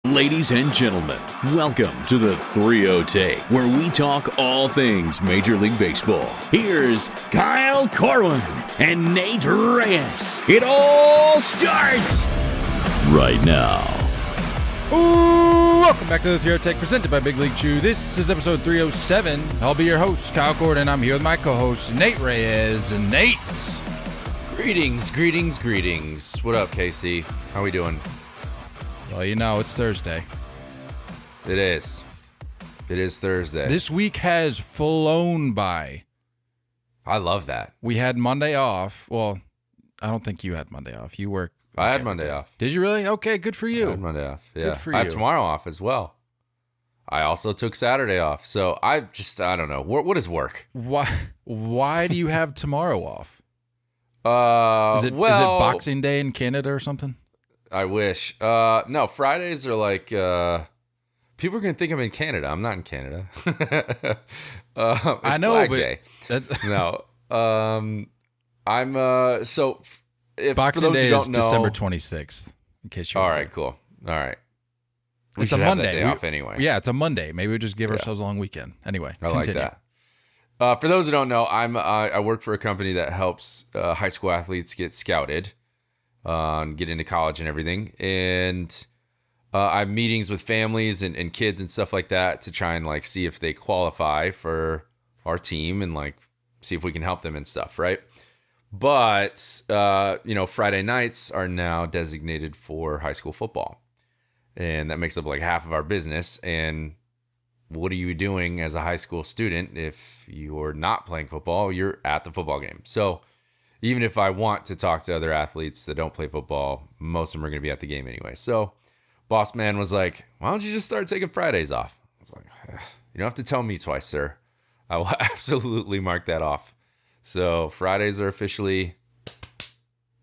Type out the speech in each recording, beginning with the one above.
Ladies and gentlemen, welcome to the 3-0 Take, where we talk all things Major League Baseball. Here's Kyle Corwin and Nate Reyes. It all starts right now. Ooh, welcome back to the 3-0 Take, presented by Big League Chew. This is episode 307. I'll be your host, Kyle Corwin, and I'm here with my co-host, Nate Reyes. And Nate. Greetings. What up, KC? How we doing? Well, you know, it's Thursday. It is Thursday. This week has flown by. I love that. We had Monday off. Well, I don't think you had Monday off. You work. I had Monday off. Did you really? Okay, good for you. I had Monday off. Yeah. Good for you. I have tomorrow off as well. I also took Saturday off. So I don't know. What is work? Why do you have tomorrow off? Is it Boxing Day in Canada or something? I wish. No, Fridays are like, people are going to think I'm in Canada. I'm not in Canada. I know, Flag but Day. No. So if Boxing Day is don't know, December 26th, in case you're all right, cool. All right. We it's should a have Monday. that day off anyway. Yeah, it's a Monday. Maybe we just give ourselves a long weekend. Anyway, I continue. like that. For those who don't know, I work for a company that helps high school athletes get scouted, get into college and everything. And I have meetings with families and kids and stuff like that to try and like see if they qualify for our team and like see if we can help them and stuff, right? But Friday nights are now designated for high school football, and that makes up like half of our business. And what are you doing as a high school student if you're not playing football? You're at the football game. So even if I want to talk to other athletes that don't play football, most of them are going to be at the game anyway. So boss man was like, why don't you just start taking Fridays off? I was like, you don't have to tell me twice, sir. I will absolutely mark that off. So Fridays are officially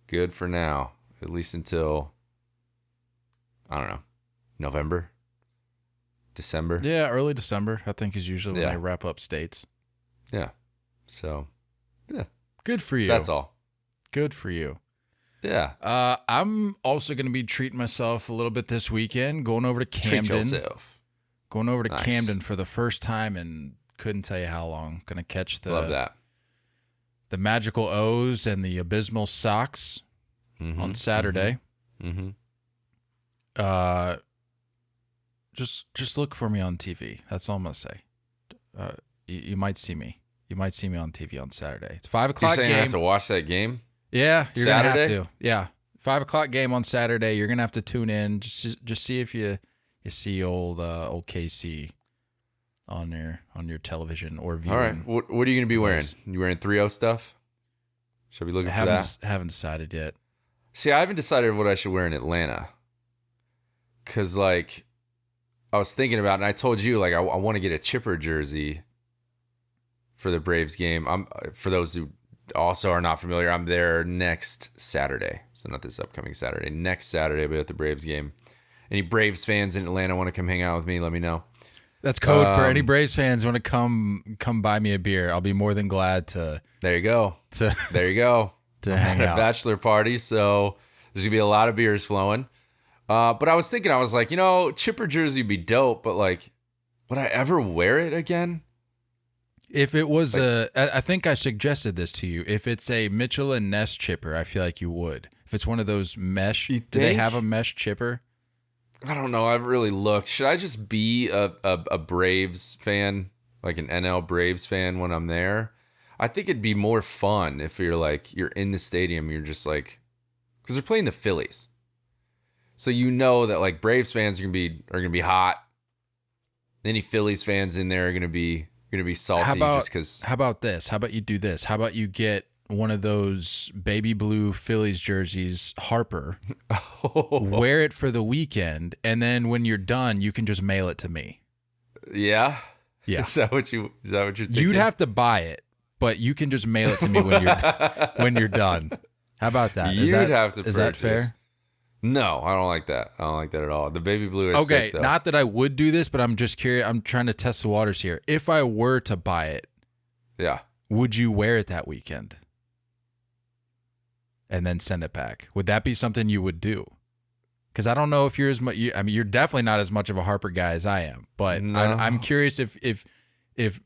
good for now, at least until, I don't know, November, December. Yeah, early December, I think, is usually when they wrap up states. Yeah. So, yeah. Good for you. That's all. Good for you. Yeah. I'm also going to be treating myself a little bit this weekend, going over to Camden. Treat yourself. Going over to Nice. Camden for the first time and couldn't tell you how long. Going to catch Love that. the Magical O's and the Abysmal Sox on Saturday. Mm-hmm. Just look for me on TV. That's all I'm going to say. You might see me. You might see me on TV on Saturday. It's 5 o'clock You're saying game. I have to watch that game? Yeah, you're going to have Saturday? to. Yeah. 5 o'clock game on Saturday. You're going to have to tune in. Just see if you see old KC on your television or viewing. All right. What are you going to be wearing? You wearing 3-0 stuff? Should I be looking for that? Haven't decided yet. See, I haven't decided what I should wear in Atlanta. Because, like, I was thinking about it, and I told you, like, I want to get a Chipper jersey for the Braves game. For those who also are not familiar, I'm there next Saturday. So not this upcoming Saturday. Next Saturday, I'll be at the Braves game. Any Braves fans in Atlanta want to come hang out with me, let me know. That's code for any Braves fans want to come buy me a beer. I'll be more than glad to. There you go. There you go. To hang at a out. bachelor party, so there's going to be a lot of beers flowing. But I was thinking, I was like, Chipper jersey would be dope, but like, would I ever wear it again? If it was I think I suggested this to you. If it's a Mitchell and Ness chipper, I feel like you would. If it's one of those mesh, do they have a mesh chipper? I don't know. I haven't really looked. Should I just be a Braves fan, like an NL Braves fan when I'm there? I think it'd be more fun if you're in the stadium. You're just like, because they're playing the Phillies, so you know that like Braves fans are gonna be hot. Any Phillies fans in there are gonna be salty just because. How about this? How about you do this? How about you get one of those baby blue Phillies jerseys, Harper, wear it for the weekend, and then when you're done, you can just mail it to me. Yeah. Yeah. Is that what you're thinking? You'd have to buy it, but you can just mail it to me when you're done. How about that? Is that fair? No, I don't like that. I don't like that at all. The baby blue is okay. Sick, though. Not that I would do this, but I'm just curious. I'm trying to test the waters here. If I were to buy it, yeah, would you wear it that weekend and then send it back? Would that be something you would do? Because I don't know if you're as much. I mean, you're definitely not as much of a Harper guy as I am. But No. I'm curious if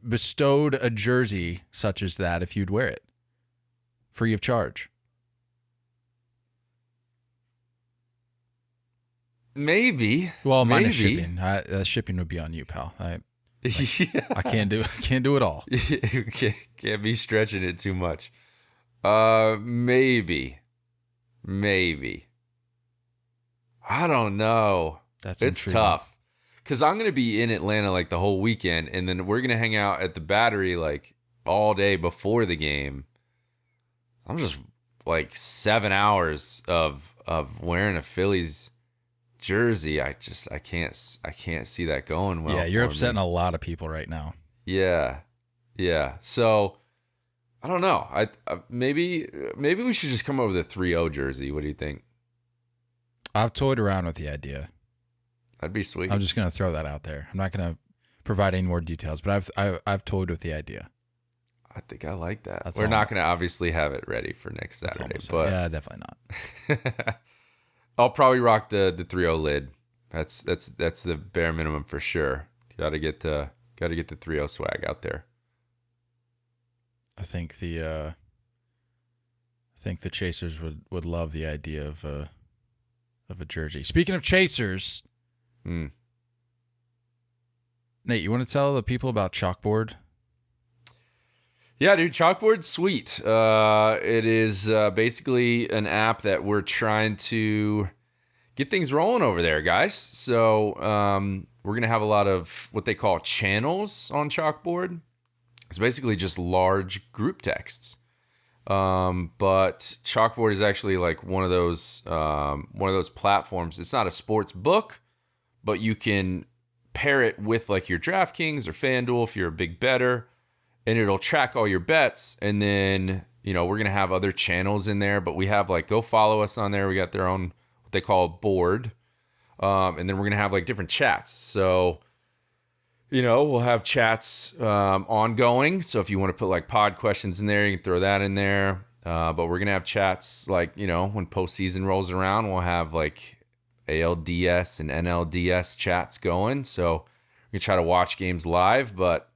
bestowed a jersey such as that, if you'd wear it free of charge. Maybe. Well, minus Maybe. shipping. Shipping would be on you, pal. Yeah. I can't do it all. You can't be stretching it too much. Maybe. I don't know. It's intriguing. Tough. Because I'm going to be in Atlanta like the whole weekend, and then we're going to hang out at the Battery like all day before the game. I'm just like 7 hours of wearing a Phillies jersey. I can't see that going well. Yeah, you're for upsetting me. a lot of people right now. Yeah. So I don't know. I maybe we should just come over with a 3-0 jersey. What do you think? I've toyed around with the idea. That'd be sweet. I'm just gonna throw that out there. I'm not gonna provide any more details, but I've toyed with the idea. I think I like that. That's We're all. not gonna obviously have it ready for next Saturday, but yeah, definitely not. I'll probably rock the 3-0 lid. That's the bare minimum for sure. Got to get the 3-0 swag out there. I think the Chasers would love the idea of a jersey. Speaking of Chasers, Nate, you want to tell the people about Chalkboard? Yeah, dude, Chalkboard's sweet. It is basically an app that we're trying to get things rolling over there, guys. So we're going to have a lot of what they call channels on Chalkboard. It's basically just large group texts. But Chalkboard is actually like one of those platforms. It's not a sports book, but you can pair it with like your DraftKings or FanDuel if you're a big bettor, and it'll track all your bets. And then, we're going to have other channels in there, but we have like, go follow us on there. We got their own, what they call a board. And then we're going to have like different chats. So, we'll have chats ongoing. So if you want to put like pod questions in there, you can throw that in there. But we're going to have chats like, when postseason rolls around, we'll have like ALDS and NLDS chats going. So we try to watch games live, but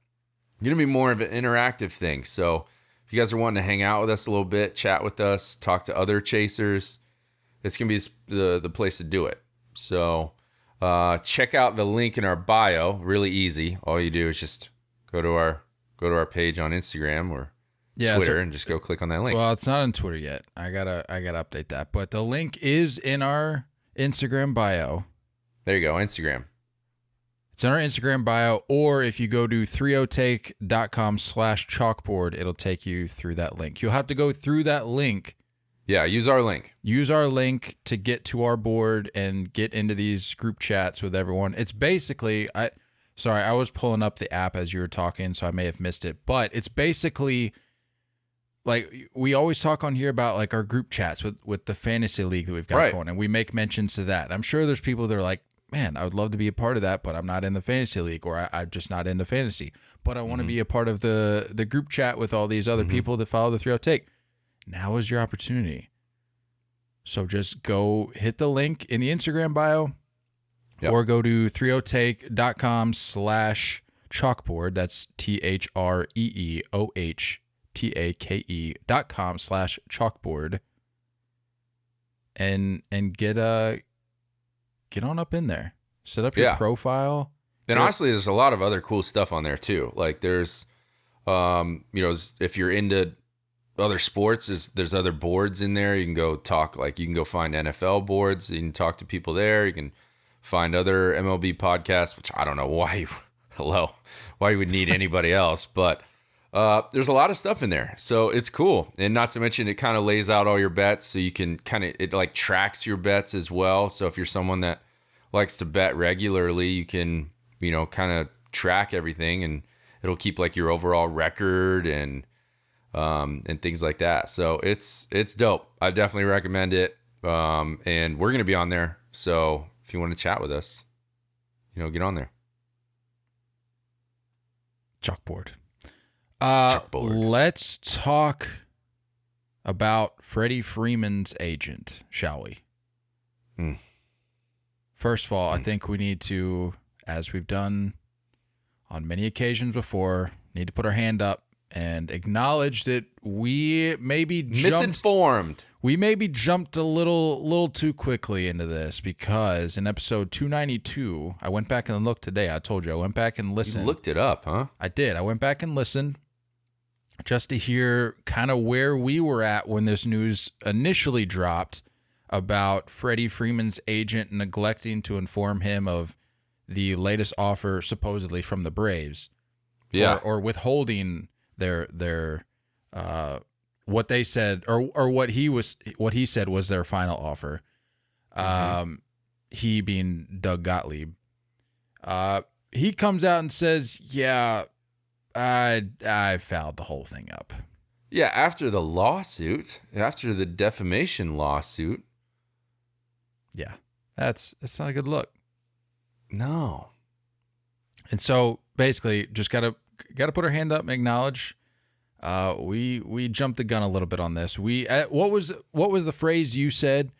it's going to be more of an interactive thing. So if you guys are wanting to hang out with us a little bit, chat with us, talk to other chasers, it's going to be the place to do it. So check out the link in our bio. Really easy. All you do is just go to our page on Instagram or Twitter and just go click on that link. Well, it's not on Twitter yet. I gotta update that. But the link is in our Instagram bio. There you go, Instagram. It's in our Instagram bio, or if you go to 30take.com/chalkboard, it'll take you through that link. You'll have to go through that link. Yeah, use our link. Use our link to get to our board and get into these group chats with everyone. It's basically, I was pulling up the app as you were talking, so I may have missed it. But it's basically like we always talk on here about like our group chats with the fantasy league that we've got going, and we make mentions to that. I'm sure there's people that are like, man, I would love to be a part of that, but I'm not in the fantasy league, or I'm just not into fantasy. But I want to be a part of the group chat with all these other people that follow the 3-0 Take. Now is your opportunity. So just go hit the link in the Instagram bio, or go to 30take.com/chalkboard. That's THREEOHTAKE.com/chalkboard. And get on up in there. Set up your profile. And honestly, there's a lot of other cool stuff on there too. Like there's, if you're into other sports, there's other boards in there. You can go talk, like you can go find NFL boards. You can talk to people there. You can find other MLB podcasts, which I don't know why you would need anybody else, but there's a lot of stuff in there. So it's cool. And not to mention, it kind of lays out all your bets. So you can it like tracks your bets as well. So if you're someone that likes to bet regularly, you can, kind of track everything, and it'll keep like your overall record and things like that. So it's dope. I definitely recommend it. And we're going to be on there. So if you want to chat with us, get on there. Chalkboard. Let's talk about Freddie Freeman's agent, shall we? First of all, I think we need to, as we've done on many occasions before, need to put our hand up and acknowledge that we maybe misinformed. We maybe jumped a little too quickly into this, because in episode 292, I went back and looked today. I told you I went back and listened. You looked it up, huh? I did. I went back and listened just to hear kind of where we were at when this news initially dropped about Freddie Freeman's agent neglecting to inform him of the latest offer supposedly from the Braves. Yeah. Or withholding their what they said, or what he said was their final offer. He being Doug Gottlieb. He comes out and says, "Yeah, I fouled the whole thing up." Yeah, after the lawsuit, after the defamation lawsuit. Yeah, that's not a good look. No. And so basically, just gotta put our hand up and acknowledge. We jumped the gun a little bit on this. What was the phrase you said?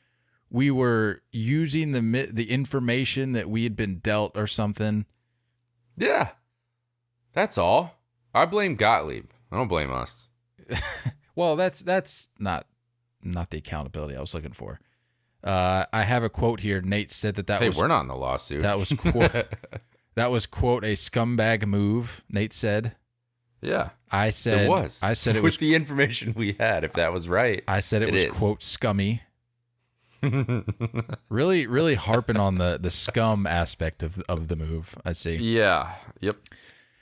We were using the information that we had been dealt or something. Yeah, that's all. I blame Gottlieb. I don't blame us. Well, that's not the accountability I was looking for. I have a quote here. Nate said that Hey, was. we're not in the lawsuit. That was quote. That was quote a scumbag move. Nate said. Yeah, I said it was. I said it with was the information we had. If that was right, I said it was is. quote scummy. Really, really harping on the scum aspect of the move. I see. Yeah. Yep.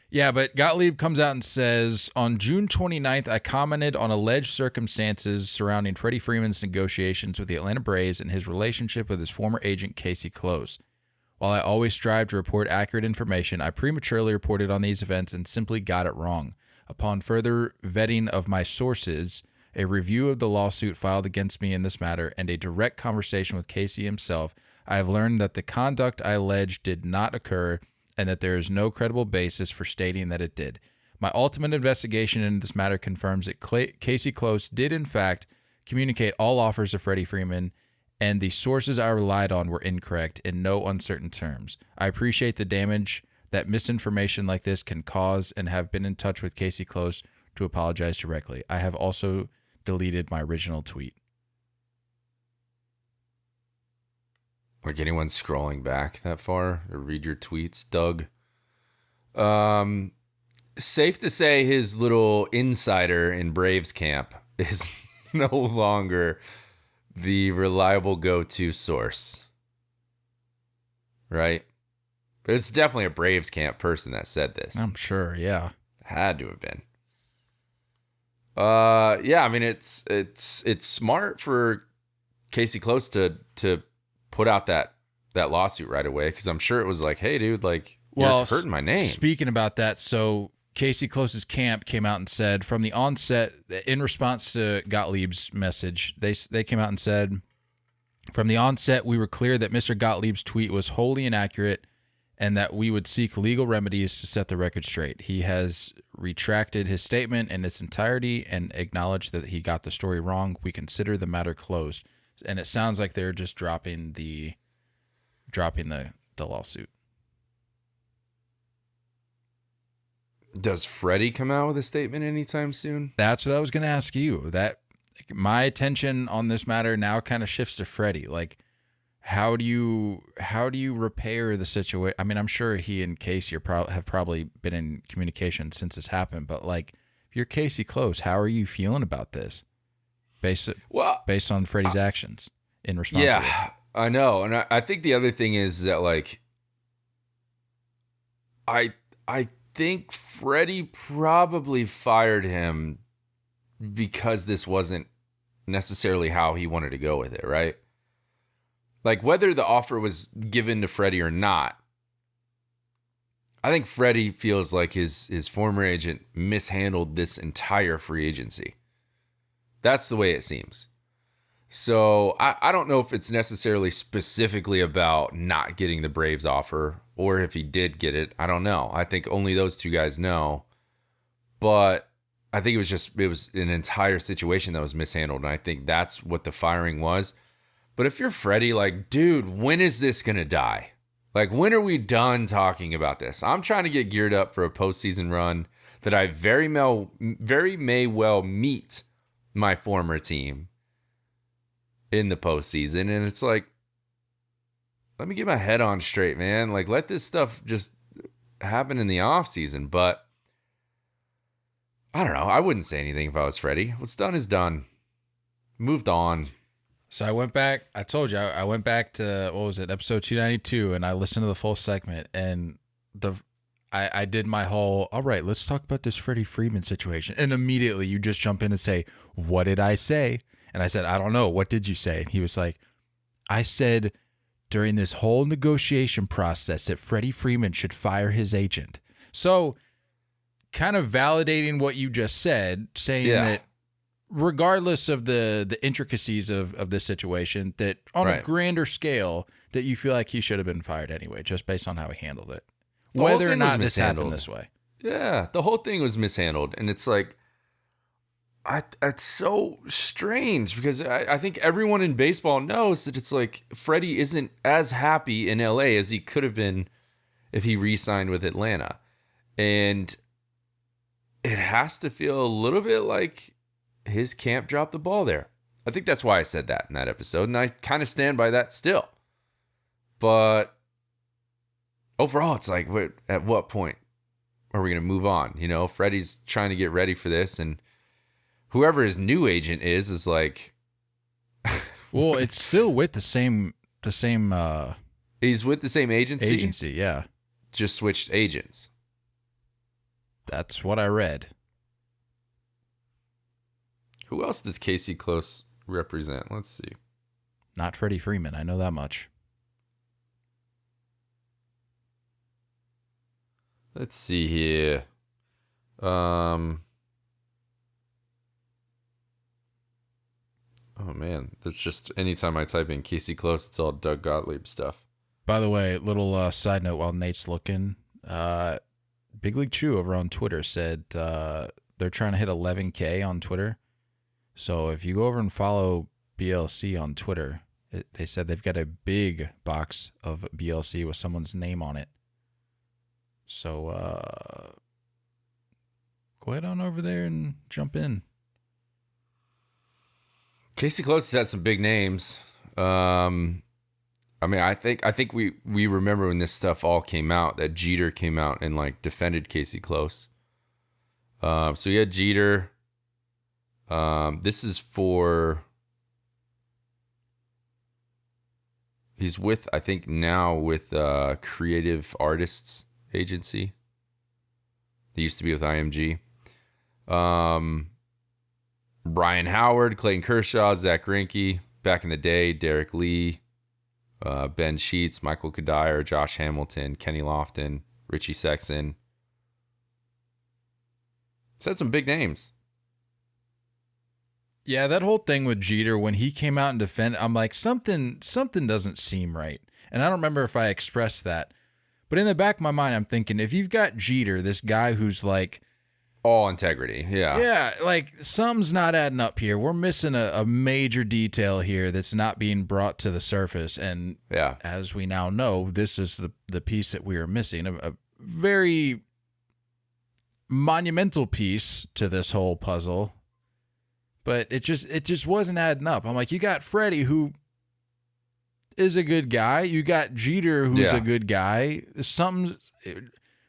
Yeah, but Gottlieb comes out and says, on June 29th, I commented on alleged circumstances surrounding Freddie Freeman's negotiations with the Atlanta Braves and his relationship with his former agent, Casey Close. While I always strive to report accurate information, I prematurely reported on these events and simply got it wrong. Upon further vetting of my sources, a review of the lawsuit filed against me in this matter, and a direct conversation with Casey himself, I have learned that the conduct I allege did not occur and that there is no credible basis for stating that it did. My ultimate investigation into this matter confirms that Casey Close did, in fact, communicate all offers to Freddie Freeman, and the sources I relied on were incorrect in no uncertain terms. I appreciate the damage that misinformation like this can cause and have been in touch with Casey Close to apologize directly. I have also deleted my original tweet. Like anyone scrolling back that far to read your tweets, Doug. Safe to say his little insider in Braves camp is no longer the reliable go-to source. Right? But it's definitely a Braves camp person that said this. I'm sure, yeah. Had to have been. Yeah, I mean it's smart for Casey Close to put out that lawsuit right away, because I'm sure it was like, hey dude, like, you're hurting my name. Speaking about that, so Casey Close's camp came out and said from the onset, in response to Gottlieb's message, they came out and said, from the onset, we were clear that Mr. Gottlieb's tweet was wholly inaccurate and that we would seek legal remedies to set the record straight. He has retracted his statement in its entirety and acknowledged that he got the story wrong. We consider the matter closed. And it sounds like they're just dropping the lawsuit. Does Freddie come out with a statement anytime soon? That's what I was going to ask you. That my attention on this matter now kind of shifts to Freddie. Like, how do you repair the situation? I mean, I'm sure he and Casey have probably been in communication since this happened, but like, if you're Casey Close, how are you feeling about this? Based on Freddie's actions in response to this. I know. And I think the other thing is that, like, I think Freddie probably fired him because this wasn't necessarily how he wanted to go with it, right? Like, whether the offer was given to Freddie or not, I think Freddie feels like his former agent mishandled this entire free agency. That's the way it seems. So I don't know if it's necessarily specifically about not getting the Braves offer, or if he did get it. I don't know. I think only those two guys know. But I think it was an entire situation that was mishandled. And I think that's what the firing was. But if you're Freddie, like, dude, when is this going to die? Like, when are we done talking about this? I'm trying to get geared up for a postseason run that I very may well meet my former team in the postseason. And it's like, let me get my head on straight, man. Like, let this stuff just happen in the offseason. But I don't know. I wouldn't say anything if I was Freddie. What's done is done. Moved on. So I went back. I told you I went back to, what was it, episode 292, and I listened to the full segment. And I did my whole, all right, let's talk about this Freddie Freeman situation. And immediately you just jump in and say, what did I say? And I said, I don't know. What did you say? And he was like, I said during this whole negotiation process that Freddie Freeman should fire his agent. So kind of validating what you just said, saying that regardless of the intricacies of this situation, that on a grander scale, that you feel like he should have been fired anyway, just based on how he handled it. Whether or not this happened this way. Yeah, the whole thing was mishandled. And it's like, it's so strange because I think everyone in baseball knows that it's like Freddie isn't as happy in LA as he could have been if he re-signed with Atlanta. And it has to feel a little bit like his camp dropped the ball there. I think that's why I said that in that episode, and I kind of stand by that still. But overall, it's like, at what point are we going to move on? You know, Freddie's trying to get ready for this, and whoever his new agent is like, well, it's still with the same. He's with the same agency. Agency, yeah. Just switched agents. That's what I read. Who else does Casey Close represent? Let's see. Not Freddie Freeman. I know that much. Let's see here. Oh man, that's just anytime I type in Casey Close, it's all Doug Gottlieb stuff. By the way, little side note while Nate's looking, Big League Chew over on Twitter said they're trying to hit 11K on Twitter. So if you go over and follow BLC on Twitter, they said they've got a big box of BLC with someone's name on it. So go ahead on over there and jump in. Casey Close has some big names. I mean, I think we remember when this stuff all came out, that Jeter came out and like defended Casey Close. So you had Jeter. This is he's with, I think now with Creative Artists Agency. They used to be with IMG. Brian Howard, Clayton Kershaw, Zach Greinke, back in the day, Derek Lee, Ben Sheets, Michael Kadire, Josh Hamilton, Kenny Lofton, Richie Sexson. Said some big names. Yeah, that whole thing with Jeter, when he came out and defended, I'm like, something doesn't seem right. And I don't remember if I expressed that. But in the back of my mind, I'm thinking, if you've got Jeter, this guy who's like, all integrity, yeah. Yeah, like something's not adding up here. We're missing a major detail here that's not being brought to the surface. And as we now know, this is the piece that we are missing. A very monumental piece to this whole puzzle. But it just wasn't adding up. I'm like, you got Freddie, who is a good guy. You got Jeter, who's a good guy.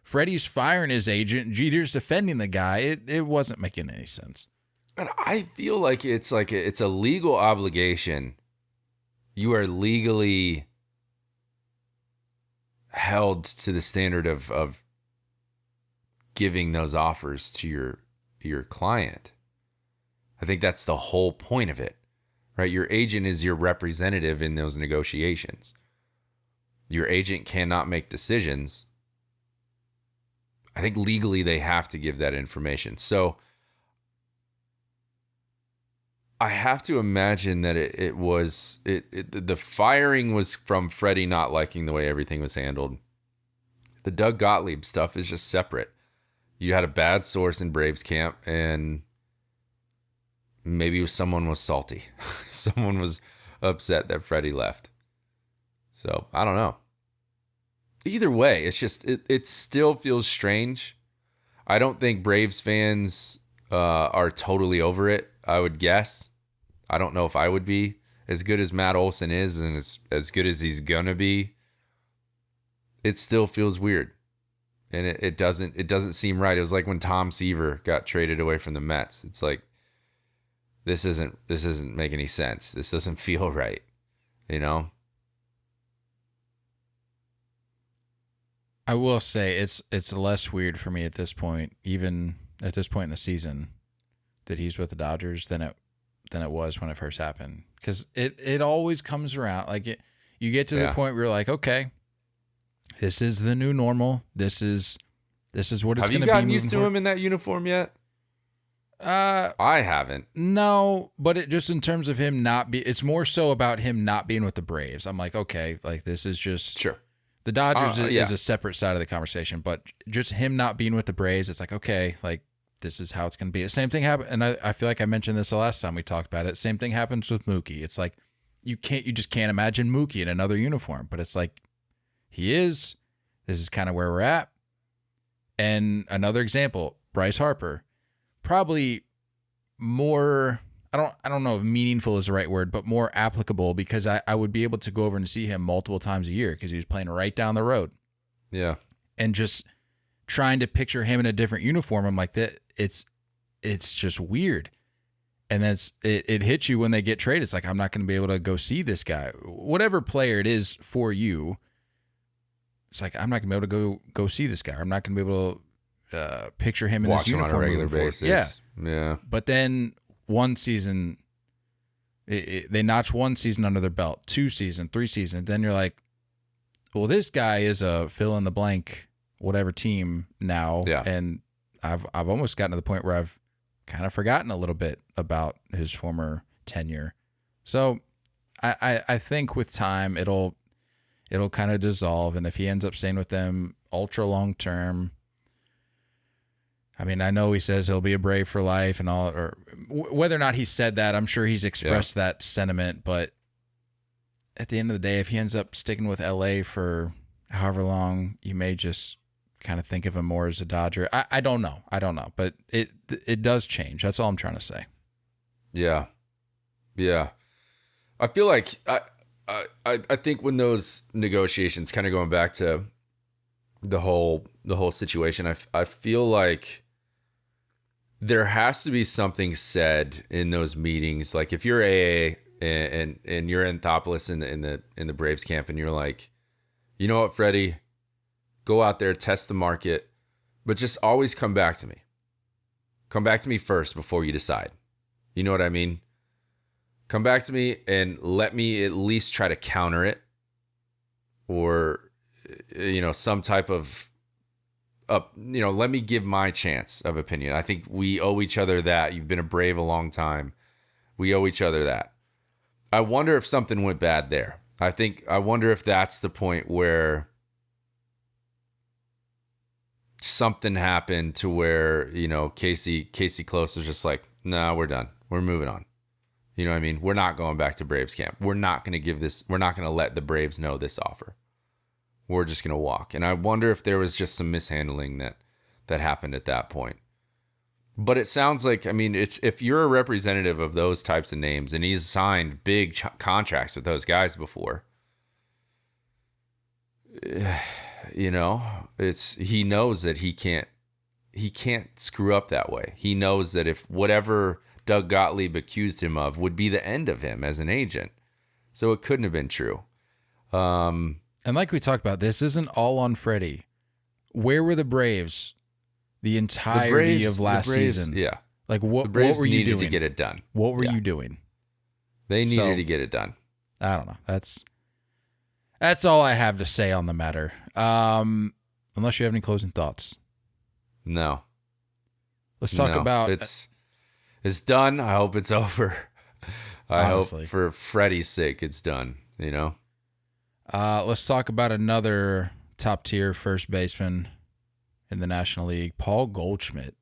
Freddie's firing his agent. Jeter's defending the guy. It wasn't making any sense. And I feel like it's a legal obligation. You are legally held to the standard of giving those offers to your client. I think that's the whole point of it, right? Your agent is your representative in those negotiations. Your agent cannot make decisions. I think legally they have to give that information. So I have to imagine that the firing was from Freddie not liking the way everything was handled. The Doug Gottlieb stuff is just separate. You had a bad source in Braves camp, and maybe someone was salty. Someone was upset that Freddie left. So I don't know. Either way, it's just it still feels strange. I don't think Braves fans are totally over it. I would guess. I don't know if I would be. As good as Matt Olson is, and as good as he's gonna be, it still feels weird, and it doesn't seem right. It was like when Tom Seaver got traded away from the Mets. It's like this isn't making any sense. This doesn't feel right, you know. I will say it's less weird for me at this point, even at this point in the season, that he's with the Dodgers than it was when it first happened. Because it always comes around. Like you get to the point where you're like, okay, this is the new normal. This is what it's going to be. Have you gotten used to him in that uniform yet? I haven't. No, but it just in terms of him it's more so about him not being with the Braves. I'm like, okay, like this is just sure. The Dodgers is a separate side of the conversation, but just him not being with the Braves, it's like, okay, like this is how it's going to be. The same thing happened, and I feel like I mentioned this the last time we talked about it. Same thing happens with Mookie. It's like you just can't imagine Mookie in another uniform, but it's like he is. This is kind of where we're at. And another example, Bryce Harper, probably more. I don't know if meaningful is the right word, but more applicable because I would be able to go over and see him multiple times a year because he was playing right down the road. Yeah. And just trying to picture him in a different uniform, I'm like, that it's just weird. And it hits you when they get traded. It's like, I'm not going to be able to go see this guy. Whatever player it is for you, it's like, I'm not going to be able to go see this guy. I'm not going to be able to picture him in this uniform on a regular basis. Yeah. But then one season, they notch one season under their belt, 2 seasons, 3 seasons. Then you're like, well, this guy is a fill in the blank, whatever team now. Yeah. And I've almost gotten to the point where I've kind of forgotten a little bit about his former tenure. So I think with time it'll kind of dissolve. And if he ends up staying with them ultra long term, I mean, I know he says he'll be a Brave for life and all, or whether or not he said that, I'm sure he's expressed that sentiment. But at the end of the day, if he ends up sticking with LA for however long, you may just kind of think of him more as a Dodger. I don't know. But it does change. That's all I'm trying to say. Yeah. Yeah. I feel like I think when those negotiations, kind of going back to the whole situation, I feel like there has to be something said in those meetings. Like if you're AA and you're Anthopoulos in the Braves camp, and you're like, you know what, Freddie, go out there, test the market, but just always come back to me. Come back to me first before you decide. You know what I mean? Come back to me and let me at least try to counter it, or some type of let me give my chance of opinion. I think we owe each other that. You've been a Brave a long time. We owe each other that. I wonder if something went bad there. I wonder if that's the point where something happened to where, Casey Close was just like, nah, we're done. We're moving on. You know what I mean? We're not going back to Braves camp. We're not going to let the Braves know this offer. We're just going to walk. And I wonder if there was just some mishandling that happened at that point. But it sounds like, I mean, if you're a representative of those types of names, and he's signed big contracts with those guys before, he knows that he can't screw up that way. He knows that if whatever Doug Gottlieb accused him of would be the end of him as an agent. So it couldn't have been true. And like we talked about, this isn't all on Freddie. Where were the Braves the entirety of last season? Yeah. Like the Braves what were you needed doing to get it done? What were you doing? They needed to get it done. I don't know. That's all I have to say on the matter. Unless you have any closing thoughts. No. Let's talk about it's done. I hope it's over. I hope for Freddie's sake it's done, Let's talk about another top tier first baseman in the National League, Paul Goldschmidt.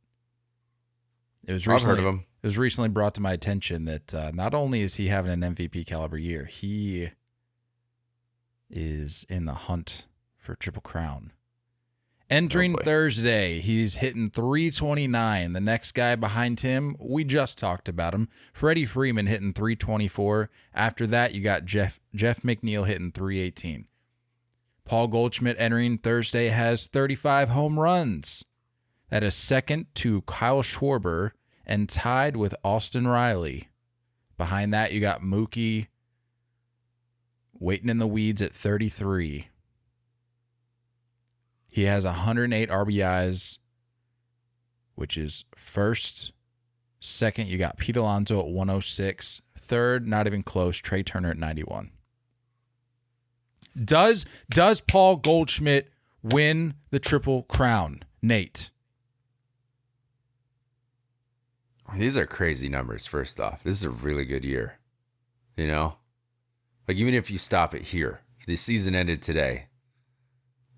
It was recently, I've heard of him. It was recently brought to my attention that not only is he having an MVP caliber year, he is in the hunt for Triple Crown. Entering Thursday, he's hitting 329. The next guy behind him, we just talked about him, Freddie Freeman hitting 324. After that, you got Jeff McNeil hitting 318. Paul Goldschmidt entering Thursday has 35 home runs. That is second to Kyle Schwarber and tied with Austin Riley. Behind that, you got Mookie waiting in the weeds at 33. He has 108 RBIs, which is first. Second, you got Pete Alonso at 106. Third, not even close, Trey Turner at 91. Does Paul Goldschmidt win the Triple Crown? Nate. These are crazy numbers, first off. This is a really good year. You know? Like, even if you stop it here, if the season ended today,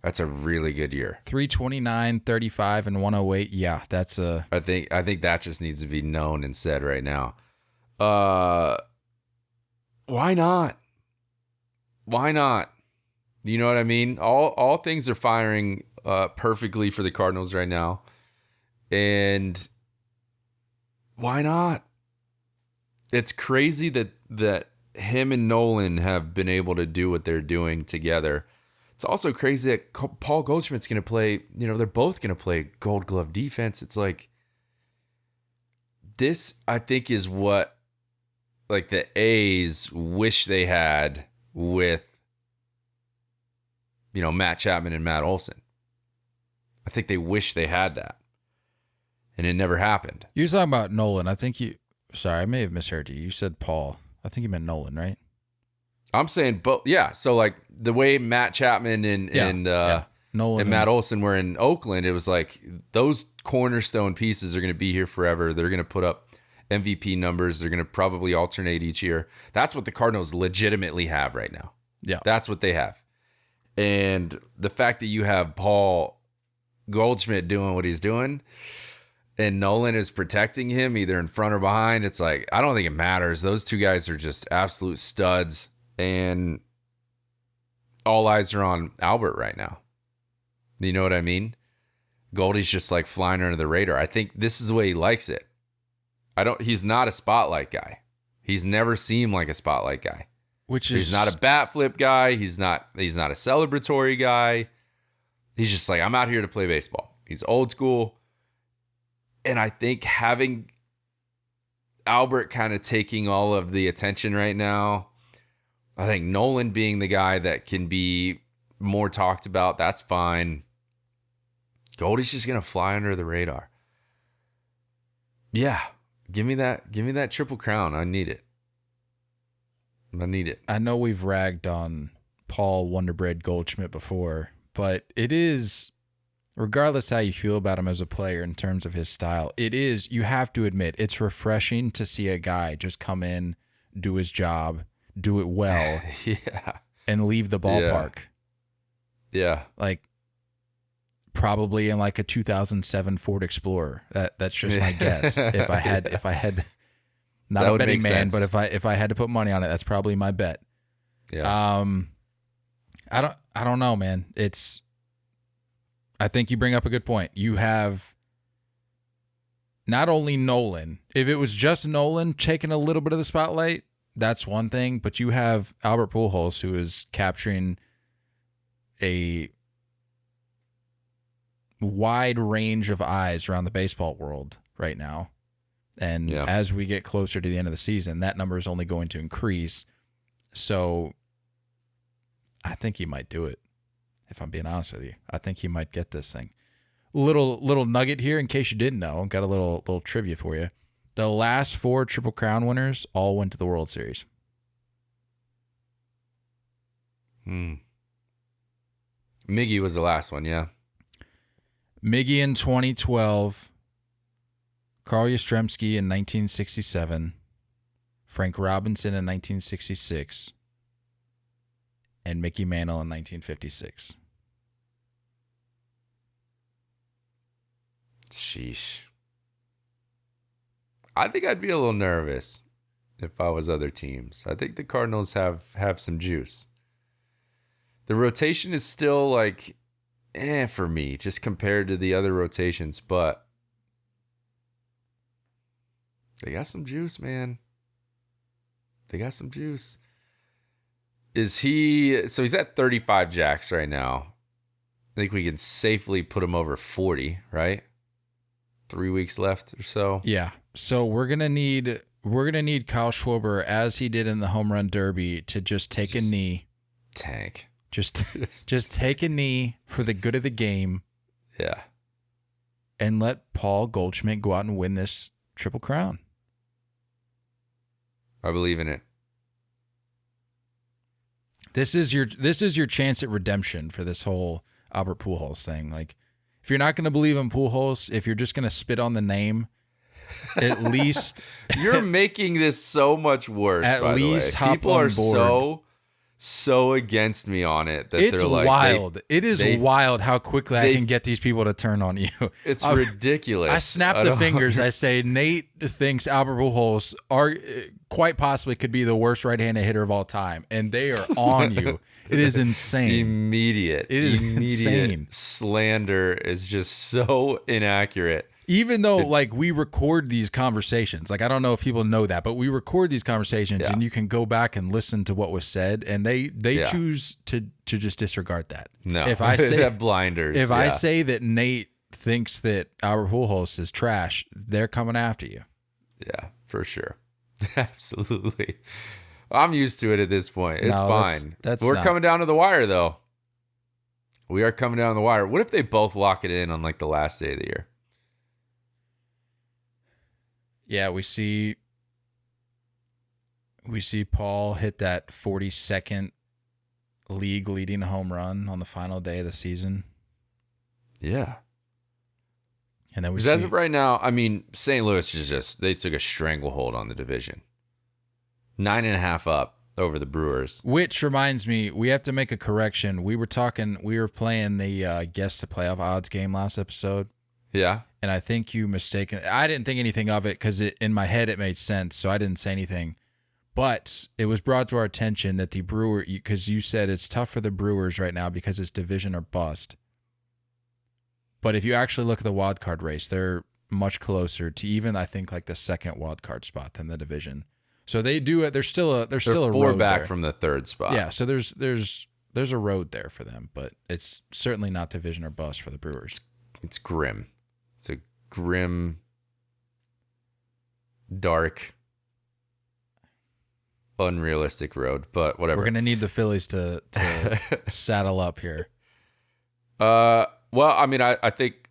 that's a really good year. 329, 35, and 108. Yeah, that's a... I think that just needs to be known and said right now. Why not? Why not? You know what I mean? All things are firing perfectly for the Cardinals right now. And why not? It's crazy that him and Nolan have been able to do what they're doing together. It's also crazy that Paul Goldschmidt's going to play, they're both going to play Gold Glove defense. It's like, this, I think, is what, like, the A's wish they had with, Matt Chapman and Matt Olson. I think they wish they had that. And it never happened. You're talking about Nolan. I think sorry, I may have misheard you. You said Paul. I think you meant Nolan, right? I'm saying both. Yeah. So, like, the way Matt Chapman and Nolan and Matt Olson were in Oakland, it was like those cornerstone pieces are going to be here forever. They're going to put up MVP numbers. They're going to probably alternate each year. That's what the Cardinals legitimately have right now. Yeah. That's what they have. And the fact that you have Paul Goldschmidt doing what he's doing and Nolan is protecting him either in front or behind, it's like, I don't think it matters. Those two guys are just absolute studs. And all eyes are on Albert right now. You know what I mean? Goldie's just like flying under the radar. I think this is the way he likes it. He's not a spotlight guy. He's never seemed like a spotlight guy. He's not a bat flip guy. He's not a celebratory guy. He's just like, I'm out here to play baseball. He's old school. And I think having Albert kind of taking all of the attention right now, I think Nolan being the guy that can be more talked about, that's fine. Goldie's just going to fly under the radar. Yeah. Give me that Triple Crown. I need it. I know we've ragged on Paul Wonderbread Goldschmidt before, but it is, regardless how you feel about him as a player in terms of his style, you have to admit, it's refreshing to see a guy just come in, do his job, do it well, and leave the ballpark. Yeah. Like, probably in like a 2007 Ford Explorer. That's just my guess. If I had not a betting man, but if I had to put money on it, that's probably my bet. Yeah. I don't know, man. I think you bring up a good point. You have not only Nolan. If it was just Nolan taking a little bit of the spotlight, that's one thing, but you have Albert Pujols, who is capturing a wide range of eyes around the baseball world right now. And as we get closer to the end of the season, that number is only going to increase. So I think he might do it, if I'm being honest with you. I think he might get this thing. Little nugget here, in case you didn't know. Got a little trivia for you. The last 4 Triple Crown winners all went to the World Series. Miggy was the last one, yeah. Miggy in 2012, Carl Yastrzemski in 1967, Frank Robinson in 1966, and Mickey Mantle in 1956. Sheesh. I think I'd be a little nervous if I was other teams. I think the Cardinals have some juice. The rotation is still like, for me, just compared to the other rotations, but they got some juice, man. They got some juice. So he's at 35 jacks right now. I think we can safely put him over 40, right? 3 weeks left or so. Yeah. So we're gonna need Kyle Schwarber, as he did in the home run derby, to just take a knee. Tank. Just take a knee for the good of the game. Yeah. And let Paul Goldschmidt go out and win this Triple Crown. I believe in it. This is your chance at redemption for this whole Albert Pujols thing. Like, if you're not going to believe in Pujols, if you're just going to spit on the name, at least you're making this so much worse. At by least the way. hop People on are board. so against me on it that it's they're like, wild. It is wild how quickly I can get these people to turn on you. It's ridiculous. I snap the fingers. I say Nate thinks Albert Pujols quite possibly could be the worst right-handed hitter of all time, and they are on you. It is insane. Immediate. It is insane. Slander is just so inaccurate. Even though, like, we record these conversations, like, I don't know if people know that, but we record these conversations, and you can go back and listen to what was said, and they choose to just disregard that. No, if I say they have blinders. If I say that Nate thinks that Albert Pujols is trash, they're coming after you. Yeah, for sure. Absolutely. I'm used to it at this point. It's fine. We're coming down to the wire, though. We are coming down to the wire. What if they both lock it in on, like, the last day of the year? Yeah, we see Paul hit that 42nd league leading home run on the final day of the season. Yeah. And then we see, as of right now, I mean, St. Louis is they took a stranglehold on the division. 9.5 up over the Brewers. Which reminds me, we have to make a correction. We were playing the guess to playoff odds game last episode. Yeah. And I think you mistaken. I didn't think anything of it because in my head it made sense, so I didn't say anything. But it was brought to our attention that the Brewer, because you said it's tough for the Brewers right now because it's division or bust. But if you actually look at the wild card race, they're much closer to even, I think, like the second wild card spot than the division. So they do it. There's still a four road back there. from the third spot. Yeah. So there's a road there for them, but it's certainly not division or bust for the Brewers. It's grim. It's a grim, dark, unrealistic road, but whatever. We're going to need the Phillies to saddle up here. Well, I mean, I think,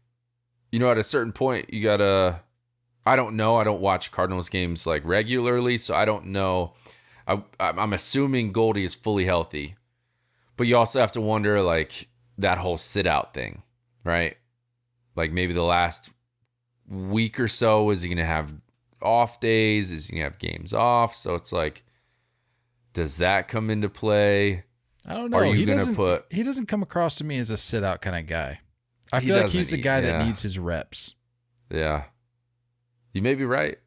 at a certain point, you got to, I don't know. I don't watch Cardinals games like regularly, so I don't know. I'm assuming Goldie is fully healthy, but you also have to wonder, like, that whole sit-out thing, right? Like, maybe the last week or so, is he going to have off days? Is he going to have games off? So it's like, does that come into play? I don't know. Are you going to put... He doesn't come across to me as a sit-out kind of guy. I feel like he's the guy that needs his reps. Yeah. You may be right.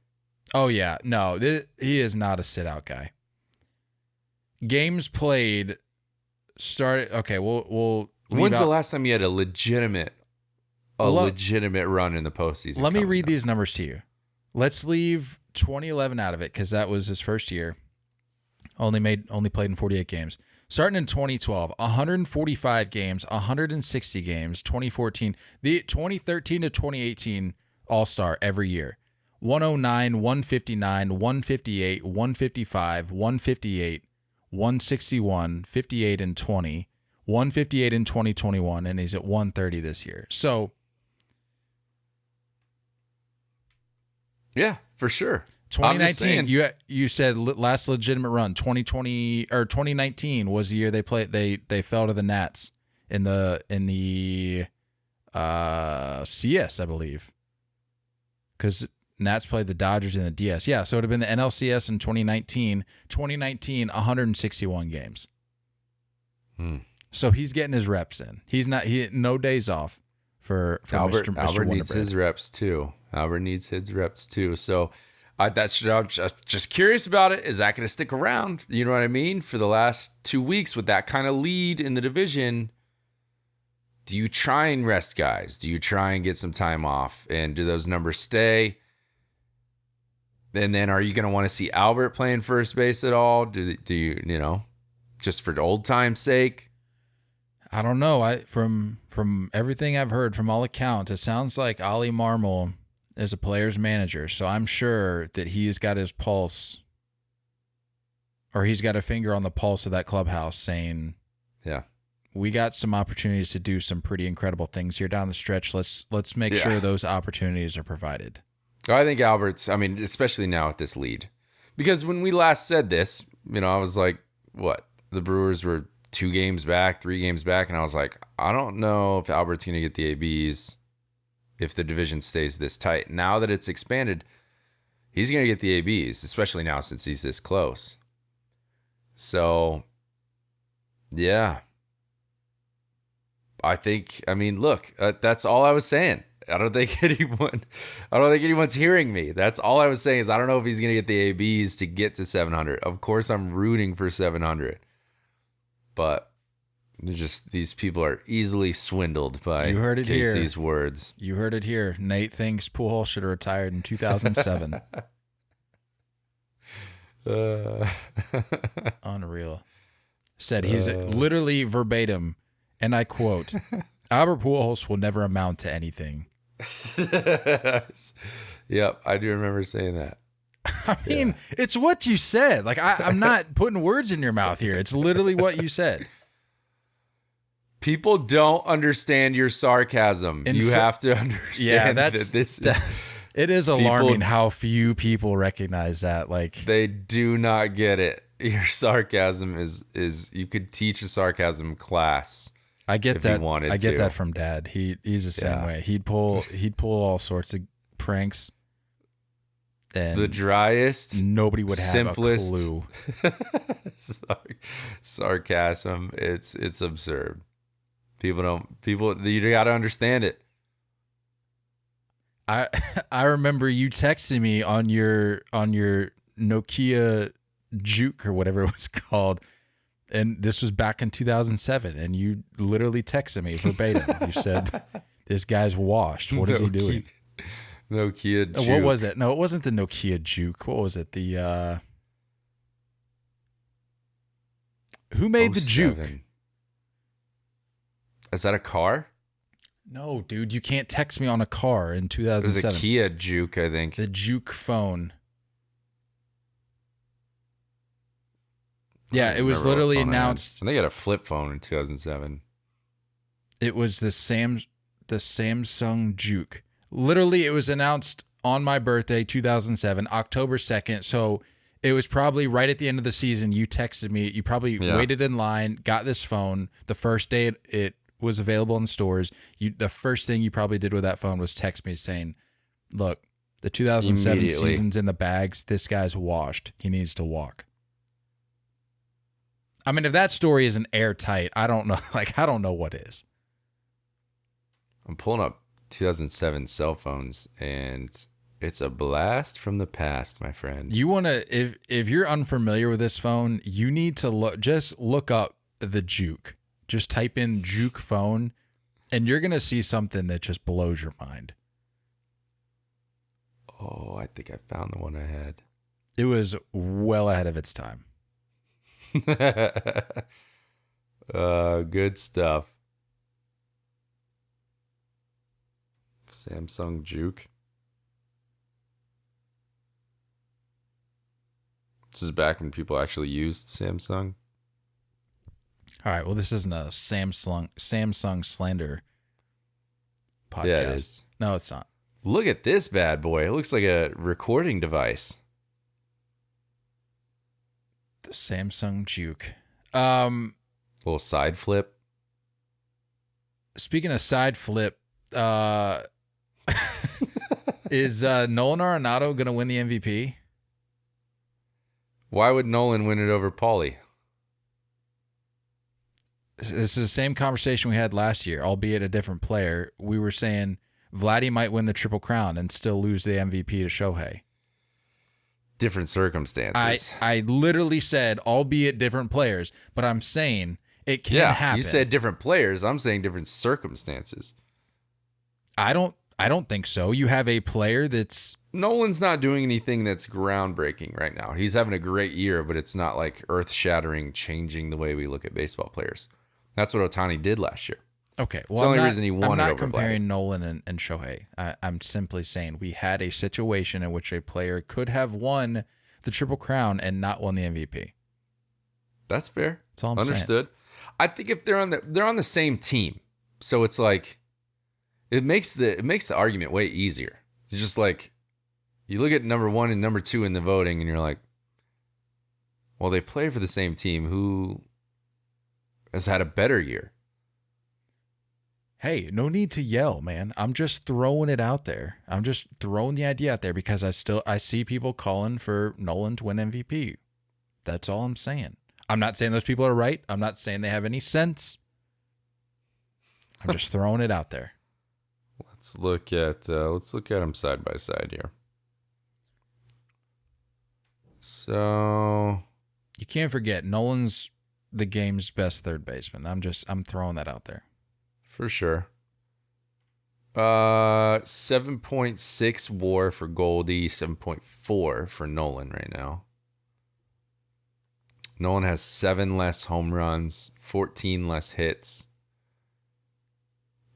Oh, yeah. No, he is not a sit-out guy. Games played started... Okay, we'll When's the last time you had a legitimate run in the postseason? Let me read these numbers to you. Let's leave 2011 out of it because that was his first year. Only played in 48 games. Starting in 2012, 145 games, 160 games. 2014, the 2013 to 2018 All-Star every year. 109, 159, 158, 155, 158, 161, 58 and 20, 158 in 2021, and he's at 130 this year. So, yeah, for sure. 2019, you said last legitimate run. 2020 or 2019 was the year they played. They fell to the Nats in the CS, I believe, because Nats played the Dodgers in the DS. Yeah, so it would have been the NLCS in 2019. 2019, 161 games. So he's getting his reps in. No days off for Albert. Mr. Albert needs Wonderbread. his reps too. So I'm just curious about it. Is that going to stick around? You know what I mean? For the last 2 weeks with that kind of lead in the division, do you try and rest guys? Do you try and get some time off? And do those numbers stay? And then are you going to want to see Albert playing first base at all? Do you, just for old time's sake? I don't know. From everything I've heard, from all accounts, it sounds like Ollie Marmol is a player's manager. So I'm sure that he's got his pulse, or he's got a finger on the pulse of that clubhouse saying, yeah, we got some opportunities to do some pretty incredible things here down the stretch. Let's make sure those opportunities are provided. I think Albert's, especially now with this lead. Because when we last said this, I was like, what? The Brewers were 2 games back, 3 games back, and I was like, I don't know if Albert's going to get the ABs if the division stays this tight. Now that it's expanded, he's going to get the ABs, especially now since he's this close. So, yeah. I think, look, that's all I was saying. I don't think anyone's hearing me. That's all I was saying is I don't know if he's going to get the ABs to get to 700. Of course, I'm rooting for 700. But these people are easily swindled by Casey's words. You heard it here. Nate thinks Pujols should have retired in 2007. Unreal. Said he's literally verbatim, and I quote, Albert Pujols will never amount to anything. Yep, I do remember saying that. It's what you said. Like I'm not putting words in your mouth here. It's literally what you said. People don't understand your sarcasm. You have to understand that this is... It is alarming how few people recognize that. Like they do not get it. Your sarcasm is you could teach a sarcasm class. I get that. I get that from Dad. He's the same way. He'd pull all sorts of pranks. And the driest, nobody would have simplest, a clue. Sarcasm. It's absurd. You got to understand it. I remember you texting me on your Nokia Juke or whatever it was called. And this was back in 2007, and you literally texted me verbatim. You said, "This guy's washed. What is he doing?" Nokia Juke. What was it? No, it wasn't the Nokia Juke. What was it? The who made the Juke? Is that a car? No, dude, you can't text me on a car in 2007. It was a Kia Juke, I think. The Juke phone. Yeah, it was literally announced. And they got a flip phone in 2007. It was the Samsung Juke. Literally, it was announced on my birthday, 2007, October 2nd. So it was probably right at the end of the season. You texted me. You probably waited in line, got this phone. The first day it was available in the stores. The first thing you probably did with that phone was text me saying, "Look, the 2007 season's in the bags. This guy's washed. He needs to walk." If that story isn't airtight, I don't know. I don't know what is. I'm pulling up 2007 cell phones, and it's a blast from the past, my friend. You want to, if you're unfamiliar with this phone, you need to look up the Juke. Just type in Juke phone, and you're going to see something that just blows your mind. Oh, I think I found the one I had. It was well ahead of its time. Good stuff. Samsung Juke. This is back when people actually used Samsung. All right. Well, this isn't a Samsung slander podcast. Yeah, it is. No, it's not. Look at this bad boy. It looks like a recording device. The Samsung Juke. Little side flip. Speaking of side flip, is Nolan Arenado going to win the MVP? Why would Nolan win it over Paulie? This is the same conversation we had last year, albeit a different player. We were saying Vladdy might win the Triple Crown and still lose the MVP to Shohei. different circumstances. I literally said, albeit different players, but I'm saying it can happen. You said different players. I'm saying different circumstances. I don't think so. You have a player that's... Nolan's not doing anything that's groundbreaking right now. He's having a great year, but it's not like earth-shattering, changing the way we look at baseball players. That's what Ohtani did last year. Okay, well, it's the only reason he won it over I'm not comparing Vladdy. Nolan and Shohei. I'm simply saying we had a situation in which a player could have won the Triple Crown and not won the MVP. That's fair. That's all I'm Understood. I think if they're on the same team, so it's like it makes the argument way easier. It's just like you look at number 1 and number 2 in the voting, and you're like, well, they play for the same team. Who has had a better year? Hey, no need to yell, man. I'm just throwing it out there. I'm just throwing the idea out there because I see people calling for Nolan to win MVP. That's all I'm saying. I'm not saying those people are right. I'm not saying they have any sense. I'm just throwing it out there. Let's look at them side by side here. So You can't forget Nolan's the game's best third baseman. I'm throwing that out there. for sure. 7.6 WAR for Goldie, 7.4 for Nolan right now. Nolan has 7 less home runs, 14 less hits.